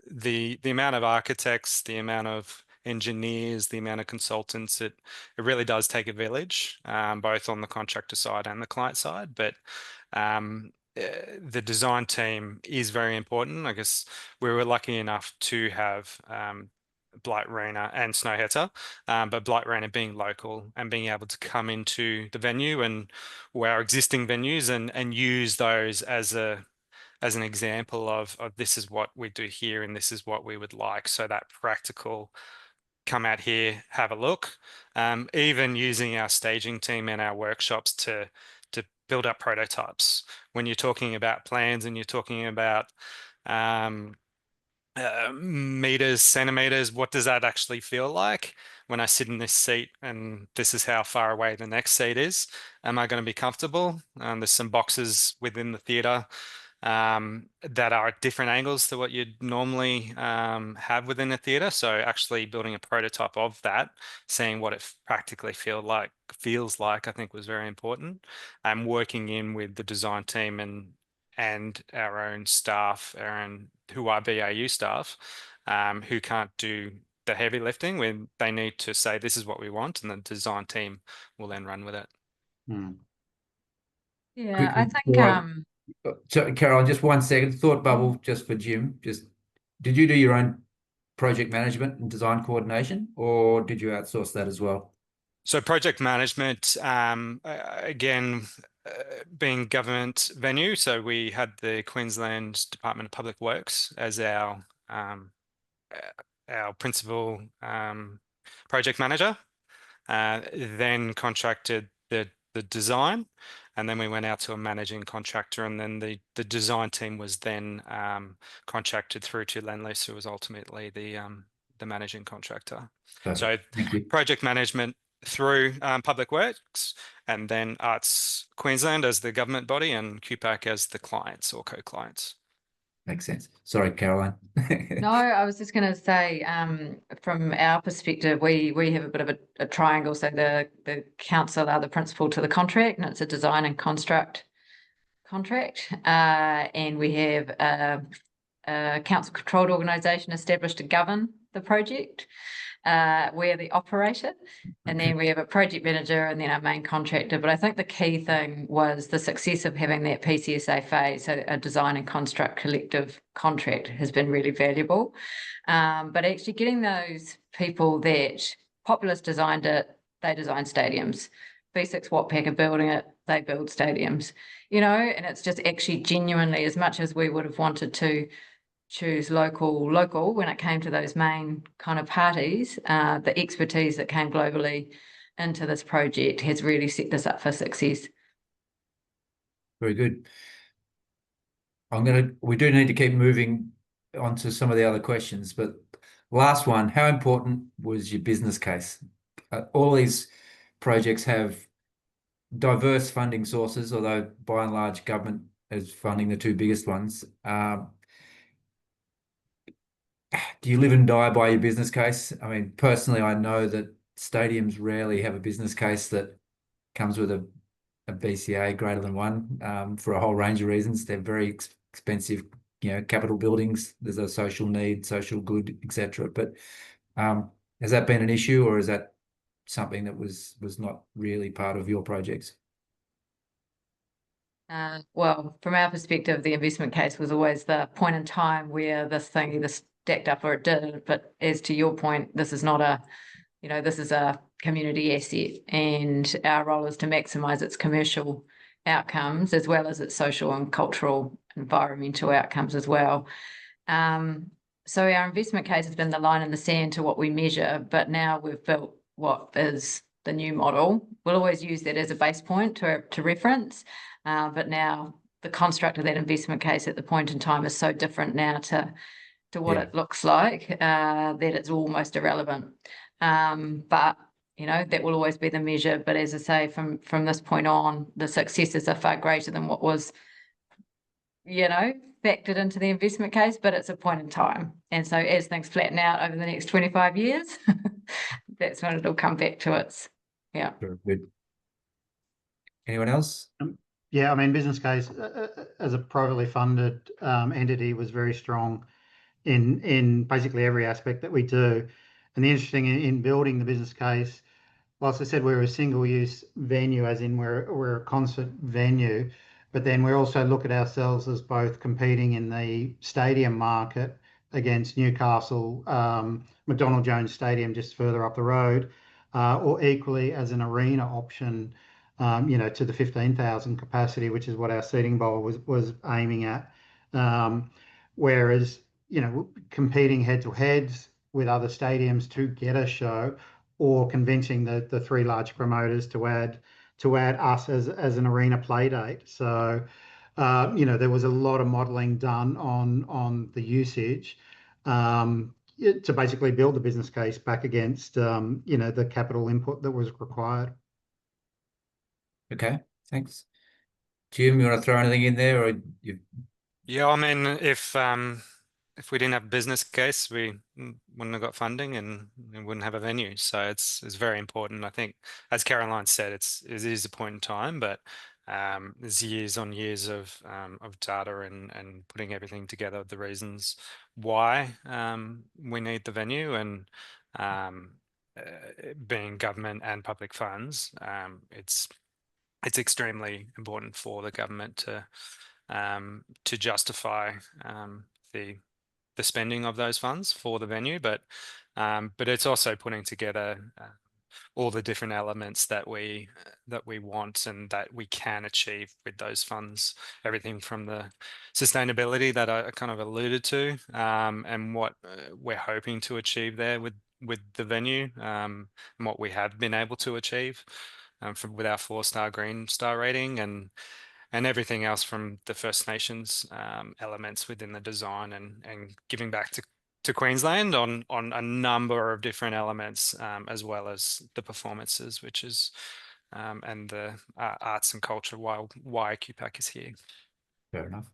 the amount of architects, the amount of engineers, the amount of consultants, it really does take a village, both on the contractor side and the client side. But the design team is very important. I guess we were lucky enough to have Blight Arena and Snowhetter, but Blight Arena being local and being able to come into the venue and our existing venues and use those as an example of this is what we do here and this is what we would like. So that practical, come out here, have a look. Even using our staging team and our workshops to build up prototypes. When you're talking about plans and you're talking about meters, centimeters, what does that actually feel like when I sit in this seat and this is how far away the next seat is? Am I going to be comfortable? There's some boxes within the theatre that are at different angles to what you'd normally have within a theatre. So actually building a prototype of that, seeing what it practically feels like, I think was very important. And working in with the design team and our own staff, who are BAU staff, who can't do the heavy lifting when they need to say this is what we want, and the design team will then run with it. Yeah, I think So, Caroline, just 1 second. Thought bubble just for Jim. Did you do your own project management and design coordination, or did you outsource that as well? So project management, again, being government venue, so we had the Queensland Department of Public Works as our principal project manager, then contracted the design, and then we went out to a managing contractor, and then the design team was then contracted through to Lendlease, who was ultimately the managing contractor. Perfect. So Thank you. project management through Public Works, and then Arts Queensland as the government body, and QPAC as the clients or co-clients. Makes sense. Sorry, Caroline. No, I was just going to say, from our perspective, we have a bit of a triangle. So the council are the principal to the contract, and it's a design and construct contract. And we have a council controlled organisation established to govern the project. We're the operator, and then we have a project manager and then our main contractor. But I think the key thing was the success of having that PCSA phase, so a design and construct collective contract, has been really valuable. But actually getting those people that Populous designed it, they designed stadiums. V6 Watpac are building it, they build stadiums, and it's just actually genuinely, as much as we would have wanted to choose local when it came to those main kind of parties, the expertise that came globally into this project has really set this up for success. Very good. We do need to keep moving on to some of the other questions, but last one, how important was your business case? All these projects have diverse funding sources, although by and large government is funding the two biggest ones. Do you live and die by your business case? I mean, personally, I know that stadiums rarely have a business case that comes with a BCA greater than 1 for a whole range of reasons. They're very expensive, capital buildings. There's a social need, social good, etc. But has that been an issue, or is that something that was not really part of your projects? Well, from our perspective, the investment case was always the point in time where this thing either stacked up or it didn't. But as to your point, this is not this is a community asset, and our role is to maximise its commercial outcomes as well as its social and cultural, environmental outcomes as well. So our investment case has been the line in the sand to what we measure, but now we've built what is the new model. We'll always use that as a base point to reference, but now the construct of that investment case at the point in time is so different now to what it looks like that it's almost irrelevant. But that will always be the measure. But as I say, from this point on, the successes are far greater than what was, factored into the investment case, but it's a point in time. And so as things flatten out over the next 25 years, that's when it'll come back to its, Very good. Anyone else? Yeah, I mean, business case as a privately funded entity was very strong in basically every aspect that we do. And the interesting in building the business case, whilst I said we're a single-use venue, as in we're a concert venue, but then we also look at ourselves as both competing in the stadium market against Newcastle, McDonald Jones Stadium just further up the road, or equally as an arena option, to the 15,000 capacity, which is what our seating bowl was aiming at. Whereas, competing head-to-heads with other stadiums to get a show, or convincing the three large promoters to add us as an arena play date. So, there was a lot of modelling done on the usage to basically build the business case back against, the capital input that was required. Okay, thanks. Jim, you want to throw anything in there, or you? Yeah, I mean, if we didn't have a business case, we wouldn't have got funding and wouldn't have a venue. So it's very important. I think, as Caroline said, it is a point in time, but there's years on years of data and putting everything together, the reasons why we need the venue, and being government and public funds, it's extremely important for the government to justify the spending of those funds for the venue, but it's also putting together all the different elements that we want and that we can achieve with those funds. Everything from the sustainability that I kind of alluded to, and what we're hoping to achieve there with the venue, and what we have been able to achieve with our 4-star Green Star rating, and everything else from the First Nations elements within the design, and giving back to Queensland on a number of different elements, as well as the performances, which is and the arts and culture, why QPAC is here. Fair enough.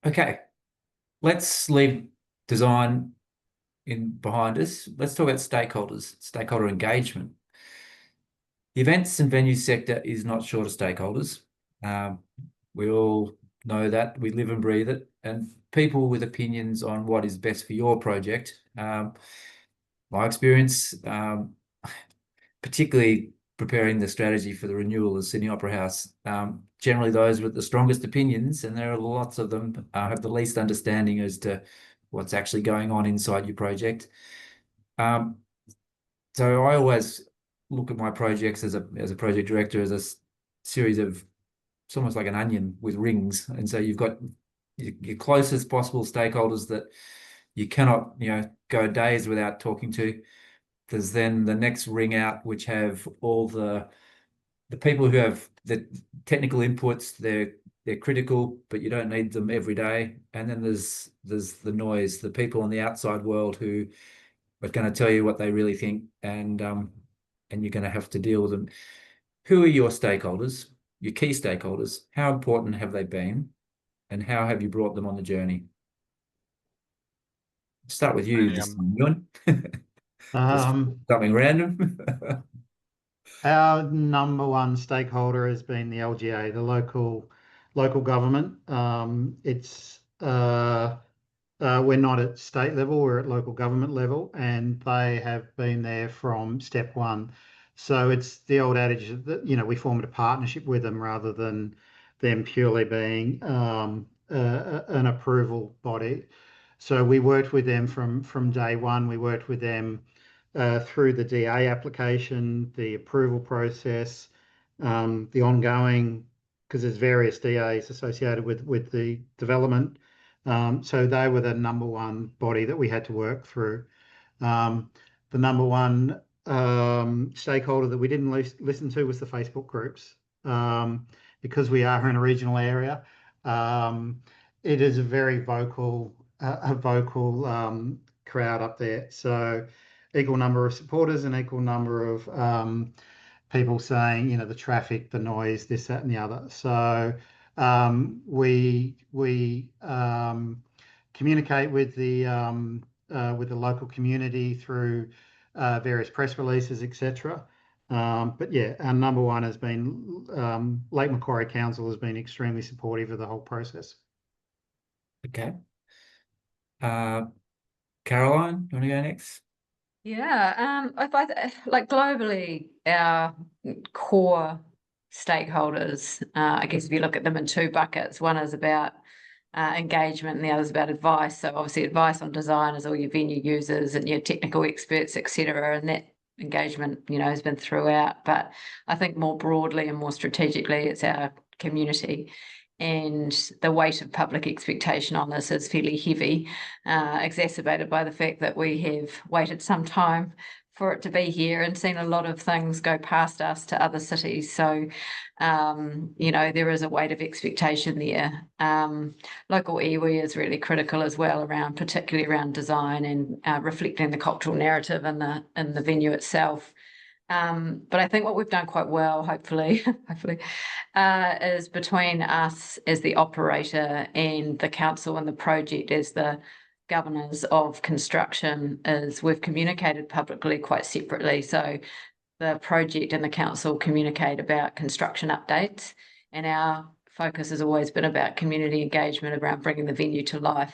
Okay, let's leave design behind us. Let's talk about stakeholders, stakeholder engagement. The events and venue sector is not short of stakeholders. We all know that. We live and breathe it. And people with opinions on what is best for your project my experience, particularly preparing the strategy for the renewal of Sydney Opera House. Generally, those with the strongest opinions, and there are lots of them, have the least understanding as to what's actually going on inside your project. So I always look at my projects as a project director as a series of, it's almost like an onion with rings, and so you've got your closest possible stakeholders that you cannot, go days without talking to. There's then the next ring out, which have all the people who have the technical inputs. They're critical, but you don't need them every day. And then there's the noise, the people in the outside world who are going to tell you what they really think, and you're going to have to deal with them. Who are your stakeholders, your key stakeholders? How important have they been, and how have you brought them on the journey? Start with you this time, Ewan. Something random. Our number one stakeholder has been the LGA, the local government. We're not at state level, we're at local government level, and they have been there from step one. So it's the old adage that, we formed a partnership with them rather than them purely being an approval body. So we worked with them from day one. We worked with them through the DA application, the approval process, the ongoing, because there's various DAs associated with the development. So they were the number one body that we had to work through. The number one stakeholder that we didn't listen to was the Facebook groups. Because we are in a regional area, it is a very vocal crowd up there. So equal number of supporters and equal number of people saying, the traffic, the noise, this, that, and the other. So we communicate with the local community through various press releases, etc. But yeah, our number one has been Lake Macquarie Council has been extremely supportive of the whole process. Okay. Caroline, you want to go next? Yeah, like globally, our core stakeholders, I guess if you look at them in two buckets, one is about engagement and the other is about advice. So obviously advice on design is all your venue users and your technical experts, etc. And that engagement, has been throughout. But I think more broadly and more strategically, it's our community. And the weight of public expectation on this is fairly heavy, exacerbated by the fact that we have waited some time for it to be here and seen a lot of things go past us to other cities. So, there is a weight of expectation there. Local iwi is really critical as well, particularly around design and reflecting the cultural narrative in the venue itself. But I think what we've done quite well, hopefully, is between us as the operator and the council and the project as the governors of construction, is we've communicated publicly quite separately. So the project and the council communicate about construction updates, and our focus has always been about community engagement around bringing the venue to life.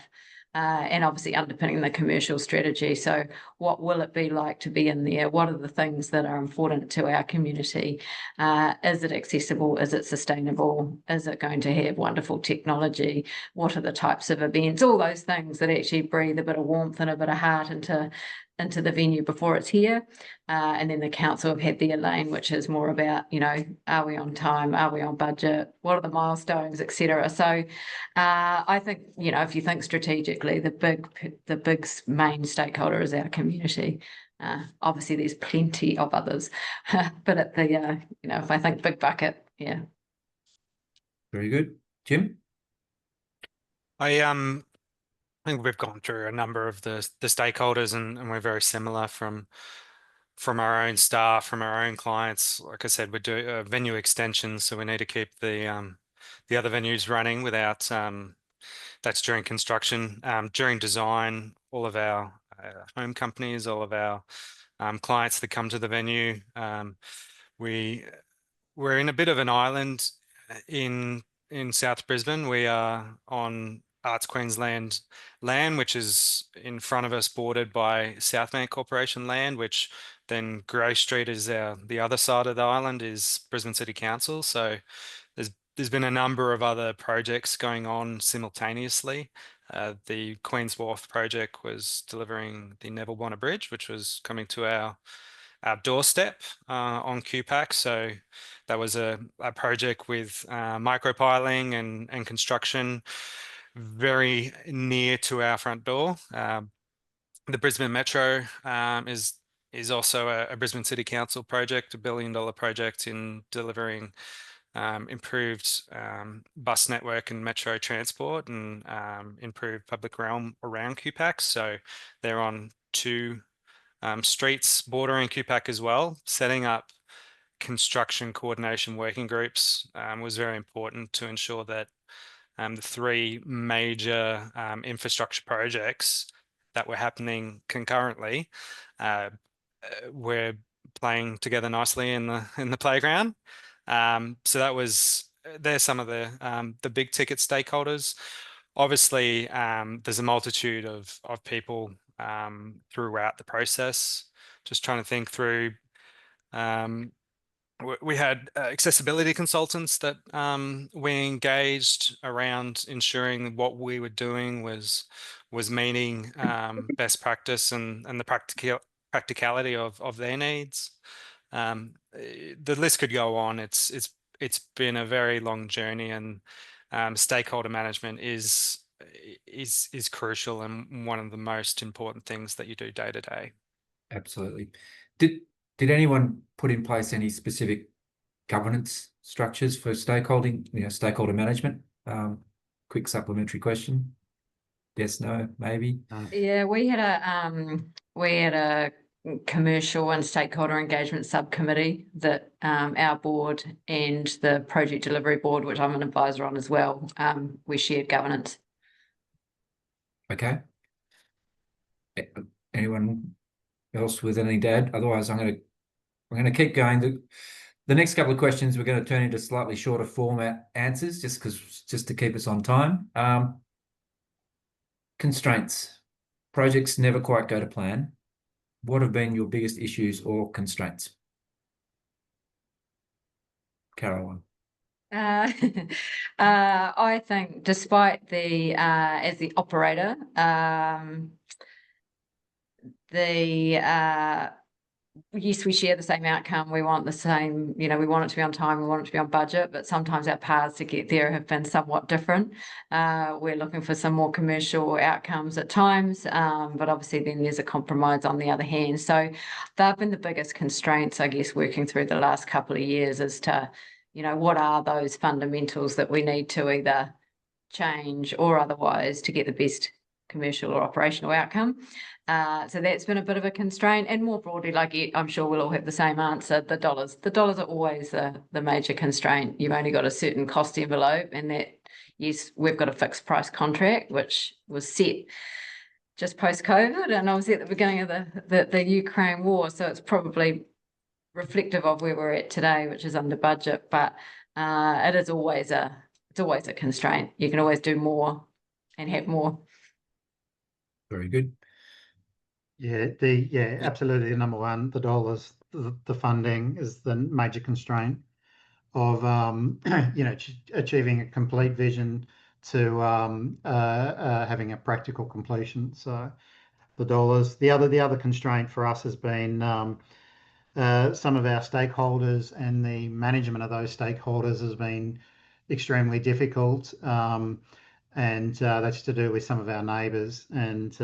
And obviously underpinning the commercial strategy. So what will it be like to be in there? What are the things that are important to our community? Is it accessible? Is it sustainable? Is it going to have wonderful technology? What are the types of events? All those things that actually breathe a bit of warmth and a bit of heart into the venue before it's here. And then the council have had their lane, which is more about, are we on time? Are we on budget? What are the milestones, etc. So I think, if you think strategically, the big main stakeholder is our community. Obviously there's plenty of others, but at the, if I think big bucket, yeah. Very good. Jim? I think we've gone through a number of the stakeholders, and we're very similar from our own staff, from our own clients. Like I said, we do venue extensions, so we need to keep the other venues running without that's during construction. During design, all of our home companies, all of our clients that come to the venue, we're in a bit of an island in South Brisbane. We are on Arts Queensland land, which is in front of us, bordered by Southbank Corporation land, which then Grey Street is the other side of the island is Brisbane City Council. So there's been a number of other projects going on simultaneously. The Queen's Wharf project was delivering the Neville Bonner Bridge, which was coming to our doorstep on QPAC. So that was a project with micropiling and construction very near to our front door. The Brisbane Metro is also a Brisbane City Council project, $1 billion project in delivering improved bus network and metro transport and improved public realm around QPAC. So they're on 2 streets bordering QPAC as well. Setting up construction coordination working groups was very important to ensure that the 3 major infrastructure projects that were happening concurrently were playing together nicely in the playground. So there's some of the big ticket stakeholders. Obviously, there's a multitude of people throughout the process. Just trying to think through. We had accessibility consultants that we engaged around ensuring what we were doing was meeting best practice and the practicality of their needs. The list could go on. It's been a very long journey, and stakeholder management is crucial and one of the most important things that you do day to day. Absolutely. Did anyone put in place any specific governance structures for stakeholder management? Quick supplementary question. Yes, no, maybe. Yeah, we had a commercial and stakeholder engagement subcommittee that our board and the project delivery board, which I'm an advisor on as well, we shared governance. Okay. Anyone else with anything to add? Otherwise, I'm going to keep going. The next couple of questions we're going to turn into slightly shorter format answers, just to keep us on time. Constraints. Projects never quite go to plan. What have been your biggest issues or constraints? Caroline. I think despite as the operator, yes, we share the same outcome. We want the same, we want it to be on time, we want it to be on budget, but sometimes our paths to get there have been somewhat different. We're looking for some more commercial outcomes at times, but obviously then there's a compromise on the other hand. So they've been the biggest constraints, I guess, working through the last couple of years as to, what are those fundamentals that we need to either change or otherwise to get the best commercial or operational outcome. So that's been a bit of a constraint, and more broadly, I'm sure we'll all have the same answer. The dollars are always the major constraint. You've only got a certain cost envelope, and that, yes, we've got a fixed price contract which was set just post COVID, and obviously at the beginning of the Ukraine war. So it's probably reflective of where we're at today, which is under budget. But it is always a constraint. You can always do more and have more. Very good. Yeah, absolutely. Number one, the dollars, the funding is the major constraint of achieving a complete vision to having a practical completion. So the dollars. The other constraint for us has been some of our stakeholders, and the management of those stakeholders has been extremely difficult. And that's to do with some of our neighbours, and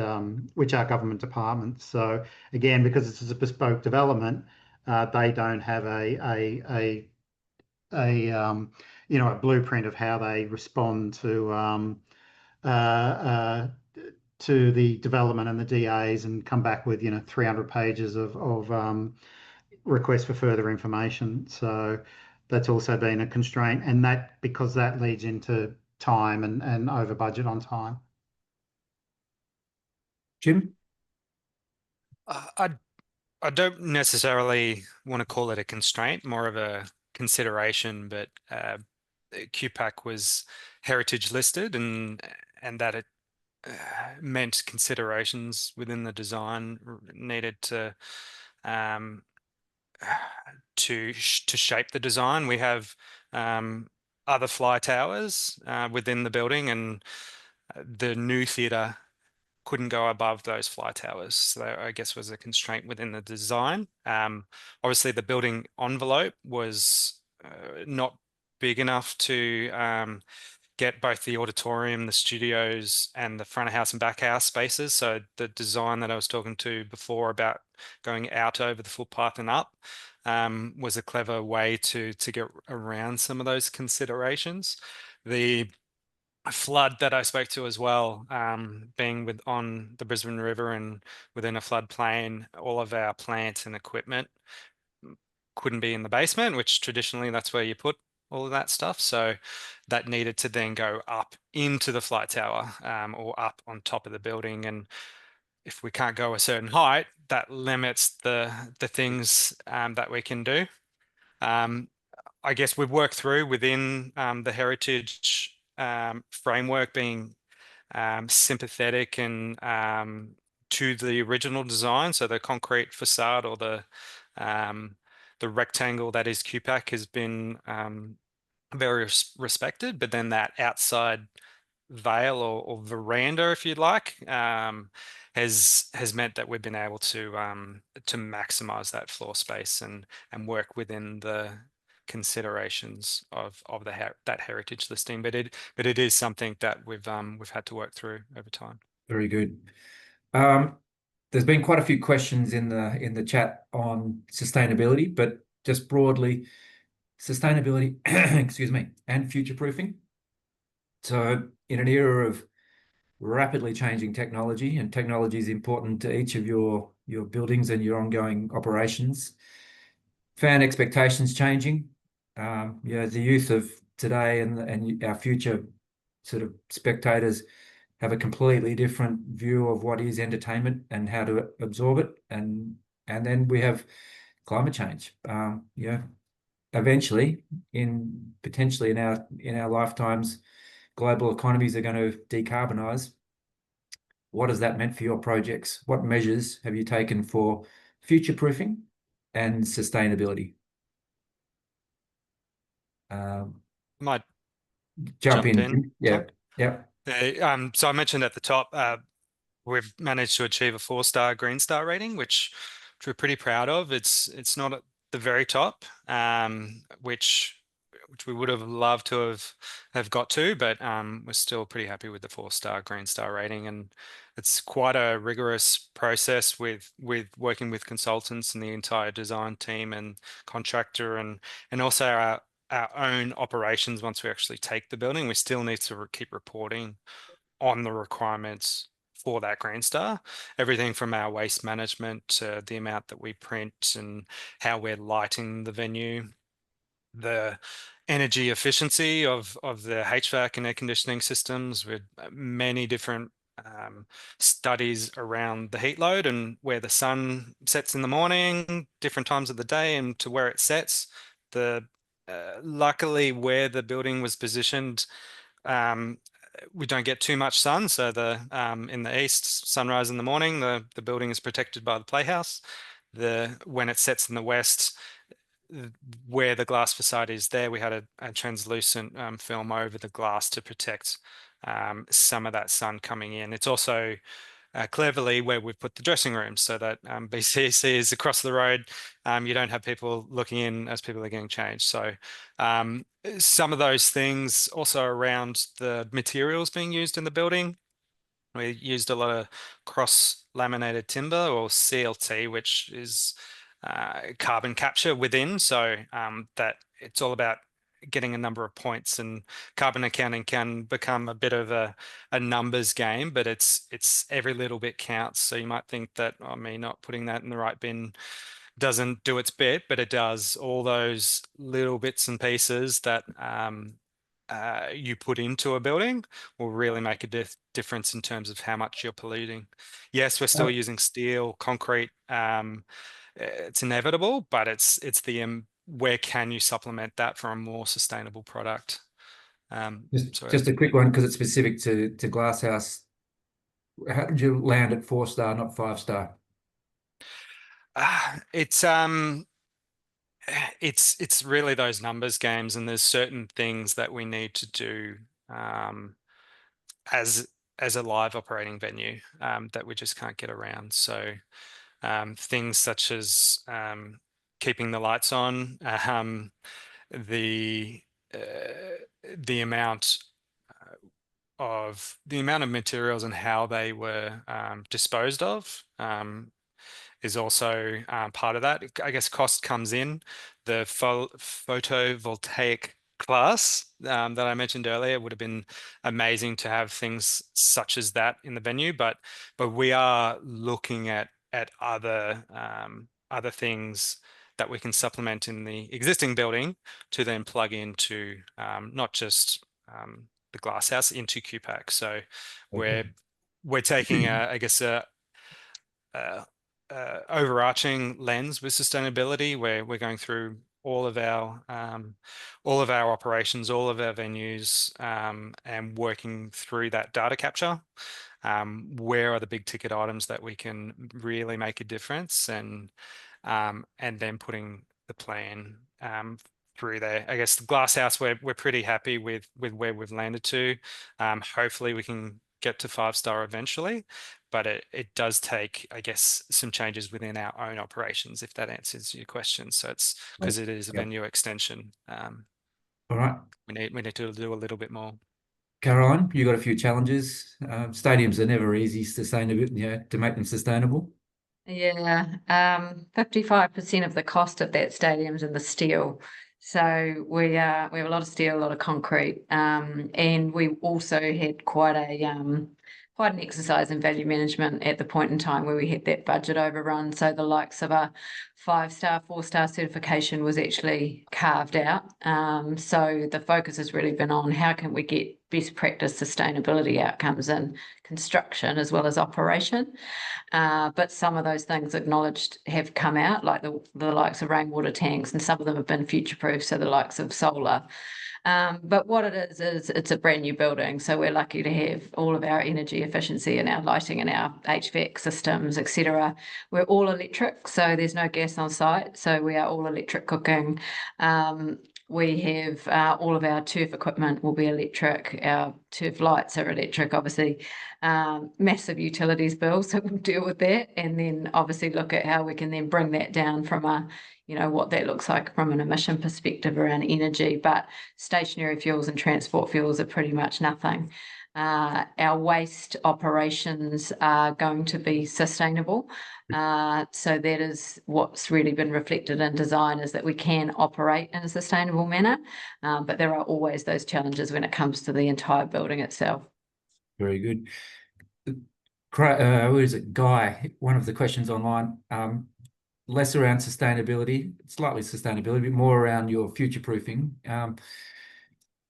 which are government departments. So again, because this is a bespoke development, they don't have a blueprint of how they respond to the development and the DAs, and come back with 300 pages of requests for further information. So that's also been a constraint, and because that leads into time and over budget on time. Jim? I don't necessarily want to call it a constraint, more of a consideration, but QPAC was heritage listed, and and that it meant considerations within the design needed to shape the design. We have other fly towers within the building, and the new theatre couldn't go above those fly towers. So I guess was a constraint within the design. Obviously, the building envelope was not big enough to get both the auditorium, the studios, and the front of house and back house spaces. So the design that I was talking to before about going out over the footpath and up was a clever way to get around some of those considerations. The flood that I spoke to as well, being on the Brisbane River and within a floodplain, all of our plant and equipment couldn't be in the basement, which traditionally that's where you put all of that stuff. So that needed to then go up into the flight tower or up on top of the building. And if we can't go a certain height, that limits the things that we can do. I guess we've worked through within the heritage framework being sympathetic and to the original design. So the concrete facade or the rectangle that is QPAC has been very respected, but then that outside veil or veranda, if you'd like, has meant that we've been able to maximize that floor space and work within the considerations of that heritage listing. But it is something that we've had to work through over time. Very good. There's been quite a few questions in the chat on sustainability, but just broadly, sustainability, excuse me, and future proofing. So in an era of rapidly changing technology, and technology is important to each of your buildings and your ongoing operations, fan expectations changing. The youth of today and our future sort of spectators have a completely different view of what is entertainment and how to absorb it, and then we have climate change. Eventually, potentially in our lifetimes, global economies are going to decarbonize. What has that meant for your projects? What measures have you taken for future proofing and sustainability? Might jump in. Yeah. So I mentioned at the top, we've managed to achieve a 4-star Green Star rating, which we're pretty proud of. It's not at the very top, which we would have loved to have got to, but we're still pretty happy with the 4-star Green Star rating. And it's quite a rigorous process with working with consultants and the entire design team and contractor and also our own operations. Once we actually take the building, we still need to keep reporting on the requirements for that Green Star, everything from our waste management to the amount that we print and how we're lighting the venue, the energy efficiency of the HVAC and air conditioning systems, with many different studies around the heat load and where the sun sets in the morning, different times of the day, and to where it sets. Luckily, where the building was positioned, we don't get too much sun. So in the east, sunrise in the morning, the building is protected by the playhouse. When it sets in the west, where the glass facade is there, we had a translucent film over the glass to protect some of that sun coming in. It's also cleverly where we've put the dressing rooms so that BCC is across the road. You don't have people looking in as people are getting changed. So some of those things also around the materials being used in the building. We used a lot of cross-laminated timber, or CLT, which is carbon capture within. So that it's all about getting a number of points, and carbon accounting can become a bit of a numbers game, but it's every little bit counts. So you might think that me not putting that in the right bin doesn't do its bit, but it does. All those little bits and pieces that you put into a building will really make a difference in terms of how much you're polluting. Yes, we're still using steel, concrete. It's inevitable, but it's the where can you supplement that for a more sustainable product? Just, Sorry. just a quick one because it's specific to Glasshouse. How did you land at 4-star, not 5-star? It's really those numbers games, and there's certain things that we need to do as a live operating venue that we just can't get around. So things such as keeping the lights on, the amount of materials and how they were disposed of is also part of that. I guess cost comes in. The photovoltaic class that I mentioned earlier would have been amazing to have things such as that in the venue, but we are looking at other things that we can supplement in the existing building to then plug into not just the Glasshouse, into QPAC. So Okay. we're taking I guess overarching lens with sustainability, where we're going through all of our operations, all of our venues, and working through that data capture. Where are the big ticket items that we can really make a difference, and then putting the plan through there. I guess the Glasshouse, we're pretty happy with where we've landed to. Hopefully we can get to 5-star eventually, but it does take, I guess, some changes within our own operations, if that answers your question. So it's because it is a venue extension. All right. We need to do a little bit more. Caroline, you got a few challenges. Stadiums are never easy to make them sustainable. Yeah, 55% of the cost of that stadium's in the steel. So we have a lot of steel, a lot of concrete, and we also had quite an exercise in value management at the point in time where we had that budget overrun. So the likes of a 5-star, 4-star certification was actually carved out. So the focus has really been on how can we get best practice sustainability outcomes in construction as well as operation. But some of those things acknowledged have come out, like the likes of rainwater tanks, and some of them have been future-proof, so the likes of solar. But what it is it's a brand new building, so we're lucky to have all of our energy efficiency and our lighting and our HVAC systems, etc. We're all electric, so there's no gas on site, so we are all electric cooking. We have all of our turf equipment will be electric. Our turf lights are electric, obviously. Massive utilities bill, so we'll deal with that, and then obviously look at how we can then bring that down from a, what that looks like from an emission perspective around energy. But stationary fuels and transport fuels are pretty much nothing. Our waste operations are going to be sustainable. So that is what's really been reflected in design, is that we can operate in a sustainable manner, but there are always those challenges when it comes to the entire building itself. Very good. Where is it? Guy, one of the questions online, less around sustainability, slightly sustainability, but more around your future-proofing.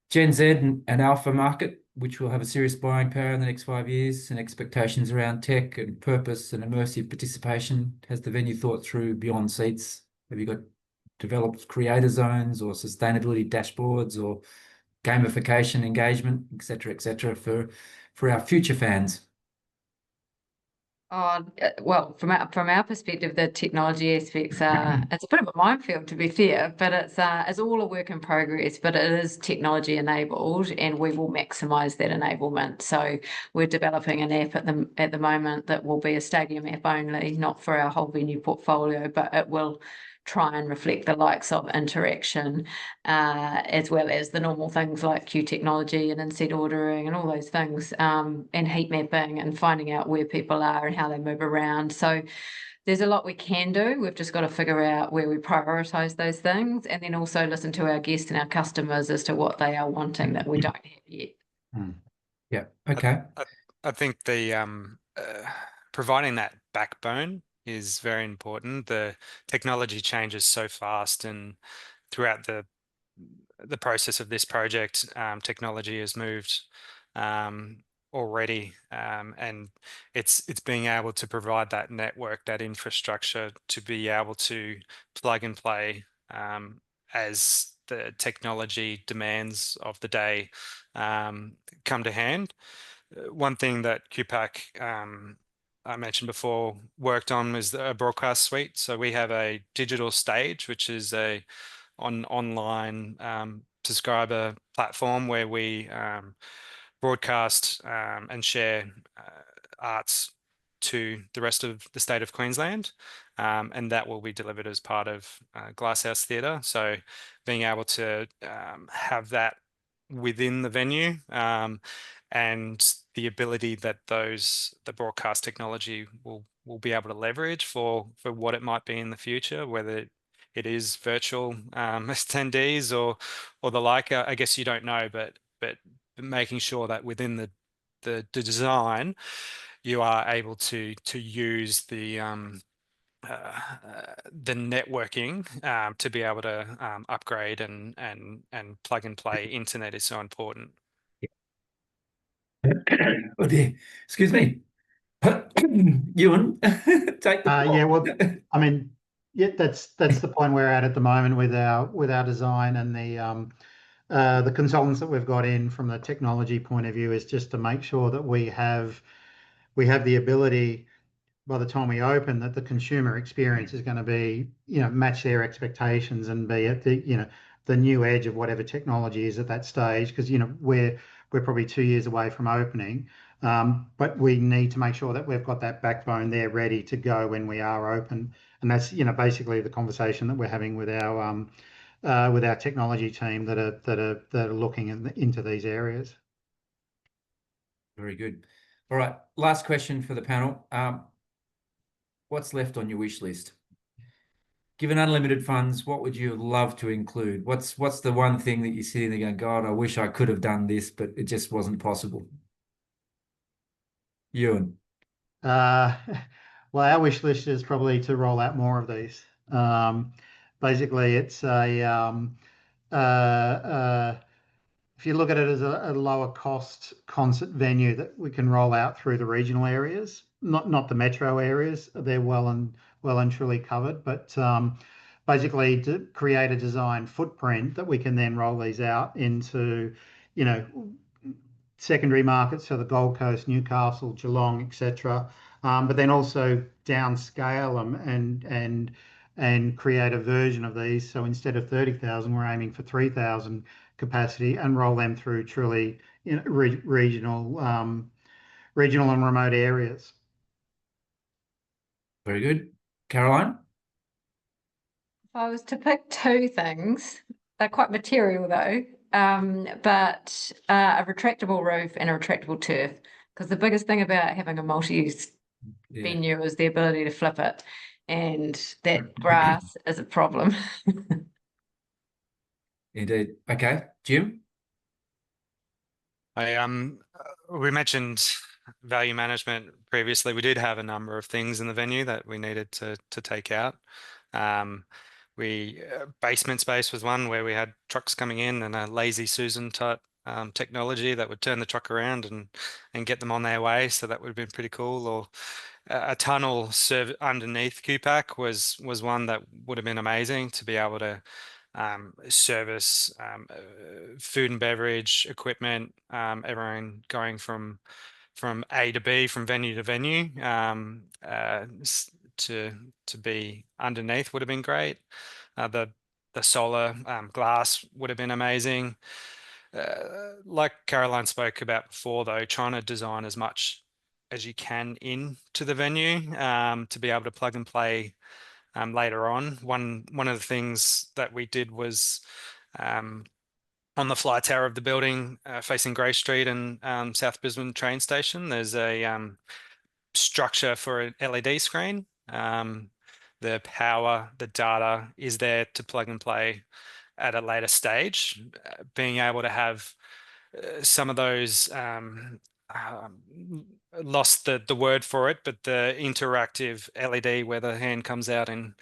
Gen Z and Alpha market, which will have a serious buying power in the next 5 years, and expectations around tech and purpose and immersive participation. Has the venue thought through beyond seats? Have you got developed creator zones or sustainability dashboards or gamification engagement, et cetera, for our future fans? Well, from our perspective, the technology aspects it's a bit of a minefield, to be fair, but it's all a work in progress, but it is technology enabled, and we will maximise that enablement. So we're developing an app at the moment that will be a stadium app only, not for our whole venue portfolio, but it will try and reflect the likes of interaction, as well as the normal things like queue technology and inset ordering and all those things, and heat mapping and finding out where people are and how they move around. So there's a lot we can do. We've just got to figure out where we prioritise those things, and then also listen to our guests and our customers as to what they are wanting that we don't have yet. Yeah. Okay. I think the providing that backbone is very important. The technology changes so fast, and throughout the process of this project, technology has moved already, and it's being able to provide that network, that infrastructure, to be able to plug and play as the technology demands of the day come to hand. One thing that QPAC, I mentioned before, worked on was a broadcast suite. So we have a digital stage, which is a online subscriber platform where we broadcast and share arts to the rest of the state of Queensland, and that will be delivered as part of Glasshouse Theatre. So being able to have that within the venue, and the ability that the broadcast technology will be able to leverage for what it might be in the future, whether it is virtual attendees or the like. I guess you don't know, but making sure that within the design you are able to use the networking to be able to upgrade and plug and play internet is so important. Oh dear, excuse me. Ewan, take the floor. Yeah, well, I mean, yeah, that's the point we're at the moment with our design, and the consultants that we've got in from the technology point of view is just to make sure that we have the ability by the time we open that the consumer experience is going to be, match their expectations and be at the new edge of whatever technology is at that stage, because we're probably 2 years away from opening, but we need to make sure that we've got that backbone there ready to go when we are open. And that's basically the conversation that we're having with our technology team that are looking into these areas. Very good. All right, last question for the panel. What's left on your wish list? Given unlimited funds, what would you love to include? What's the one thing that you're sitting there going, God, I wish I could have done this, but it just wasn't possible? Ewan. Well, our wish list is probably to roll out more of these. Basically, it's if you look at it as a lower cost concert venue that we can roll out through the regional areas, not the metro areas. They're well and truly covered, but basically to create a design footprint that we can then roll these out into, secondary markets, so the Gold Coast, Newcastle, Geelong, etc. But then also downscale them and create a version of these. So instead of 30,000, we're aiming for 3,000 capacity and roll them through truly regional and remote areas. Very good. Caroline? If I was to pick two things, they're quite material though, but a retractable roof and a retractable turf. Because the biggest thing about having a multi-use venue is the ability to flip it, and that grass is a problem. Indeed. Okay, Jim? We mentioned value management previously. We did have a number of things in the venue that we needed to take out. Basement space was one where we had trucks coming in and a lazy Susan type technology that would turn the truck around and get them on their way. So that would have been pretty cool. Or a tunnel underneath QPAC was one that would have been amazing to be able to service food and beverage equipment, everyone going from A to B, from venue to venue, to be underneath would have been great. The solar glass would have been amazing. Like Caroline spoke about before, though, trying to design as much as you can into the venue to be able to plug and play later on. One of the things that we did was on the fly tower of the building facing Grey Street and South Brisbane train station, there's a structure for an LED screen. The power, the data is there to plug and play at a later stage. Being able to have some of those lost the word for it, but the interactive LED where the hand comes out and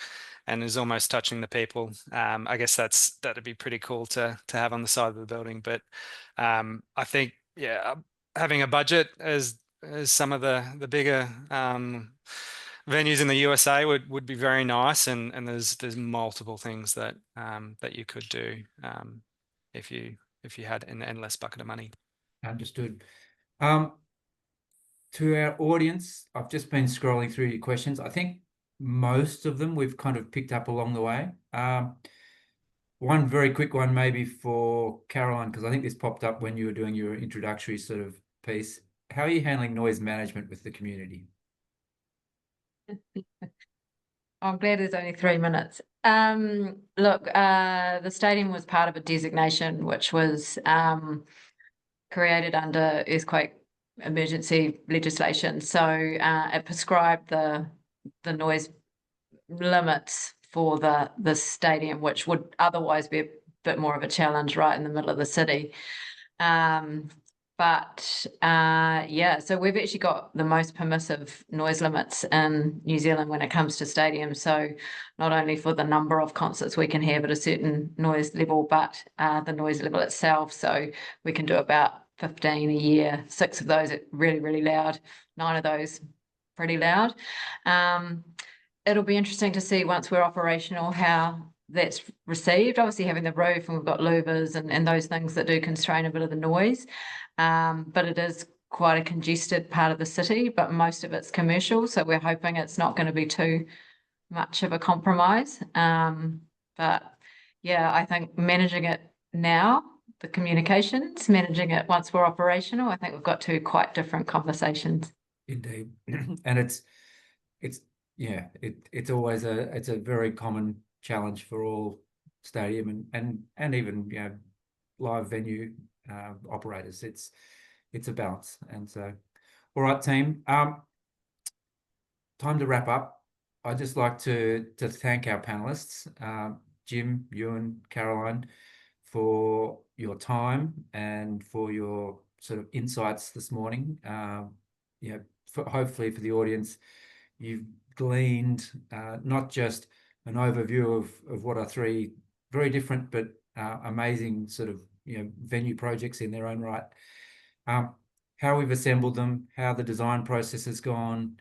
is almost touching the people. I guess that'd be pretty cool to have on the side of the building. But I think having a budget as some of the bigger venues in the USA would be very nice, and there's multiple things that that you could do if you had an endless bucket of money. Understood. To our audience, I've just been scrolling through your questions. I think most of them we've kind of picked up along the way. One very quick one maybe for Caroline, because I think this popped up when you were doing your introductory sort of piece. How are you handling noise management with the community? I'm glad there's only 3 minutes. Look, the stadium was part of a designation which was created under earthquake emergency legislation. So it prescribed the noise limits for the stadium, which would otherwise be a bit more of a challenge right in the middle of the city. But yeah, so we've actually got the most permissive noise limits in New Zealand when it comes to stadiums. So not only for the number of concerts we can have at a certain noise level, but the noise level itself. So we can do about 15 a year, 6 of those are really, really loud, 9 of those pretty loud. It'll be interesting to see once we're operational how that's received. Obviously having the roof, and we've got louvers and those things that do constrain a bit of the noise. But it is quite a congested part of the city, but most of it's commercial. So we're hoping it's not going to be too much of a compromise. But yeah, I think managing it now, the communications, managing it once we're operational, I think we've got 2 quite different conversations. Indeed. And it's always a very common challenge for all stadium and even live venue operators. It's a balance. And so, all right, team. Time to wrap up. I'd just like to thank our panelists, Jim, Ewan, Caroline, for your time and for your sort of insights this morning. Hopefully for the audience, you've gleaned not just an overview of what are 3 very different but amazing sort of venue projects in their own right, how we've assembled them, how the design process has gone,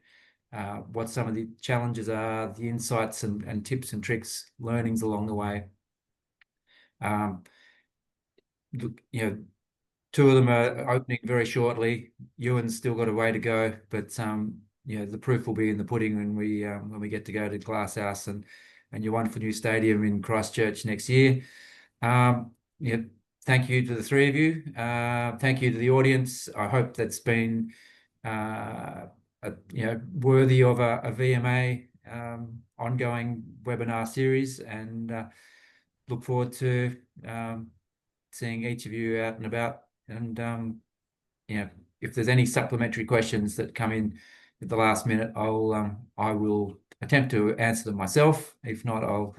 what some of the challenges are, the insights and tips and tricks, learnings along the way. 2 of them are opening very shortly. Ewan's still got a way to go, but the proof will be in the pudding when we get to go to Glasshouse and your wonderful new stadium in Christchurch next year. Thank you to the 3 of you. Thank you to the audience. I hope that's been worthy of a VMA ongoing webinar series, and look forward to seeing each of you out and about. And if there's any supplementary questions that come in at the last minute, I will attempt to answer them myself. If not, I'll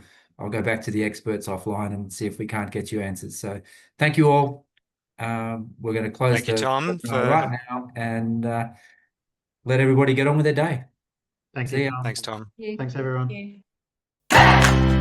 go back to the experts offline and see if we can't get you answers. So thank you all. We're going to close Thank you, Tom, right now and let everybody get on with their day. Thank See you, ya. Tom. Thanks, Tom. Thanks, everyone. Thank you.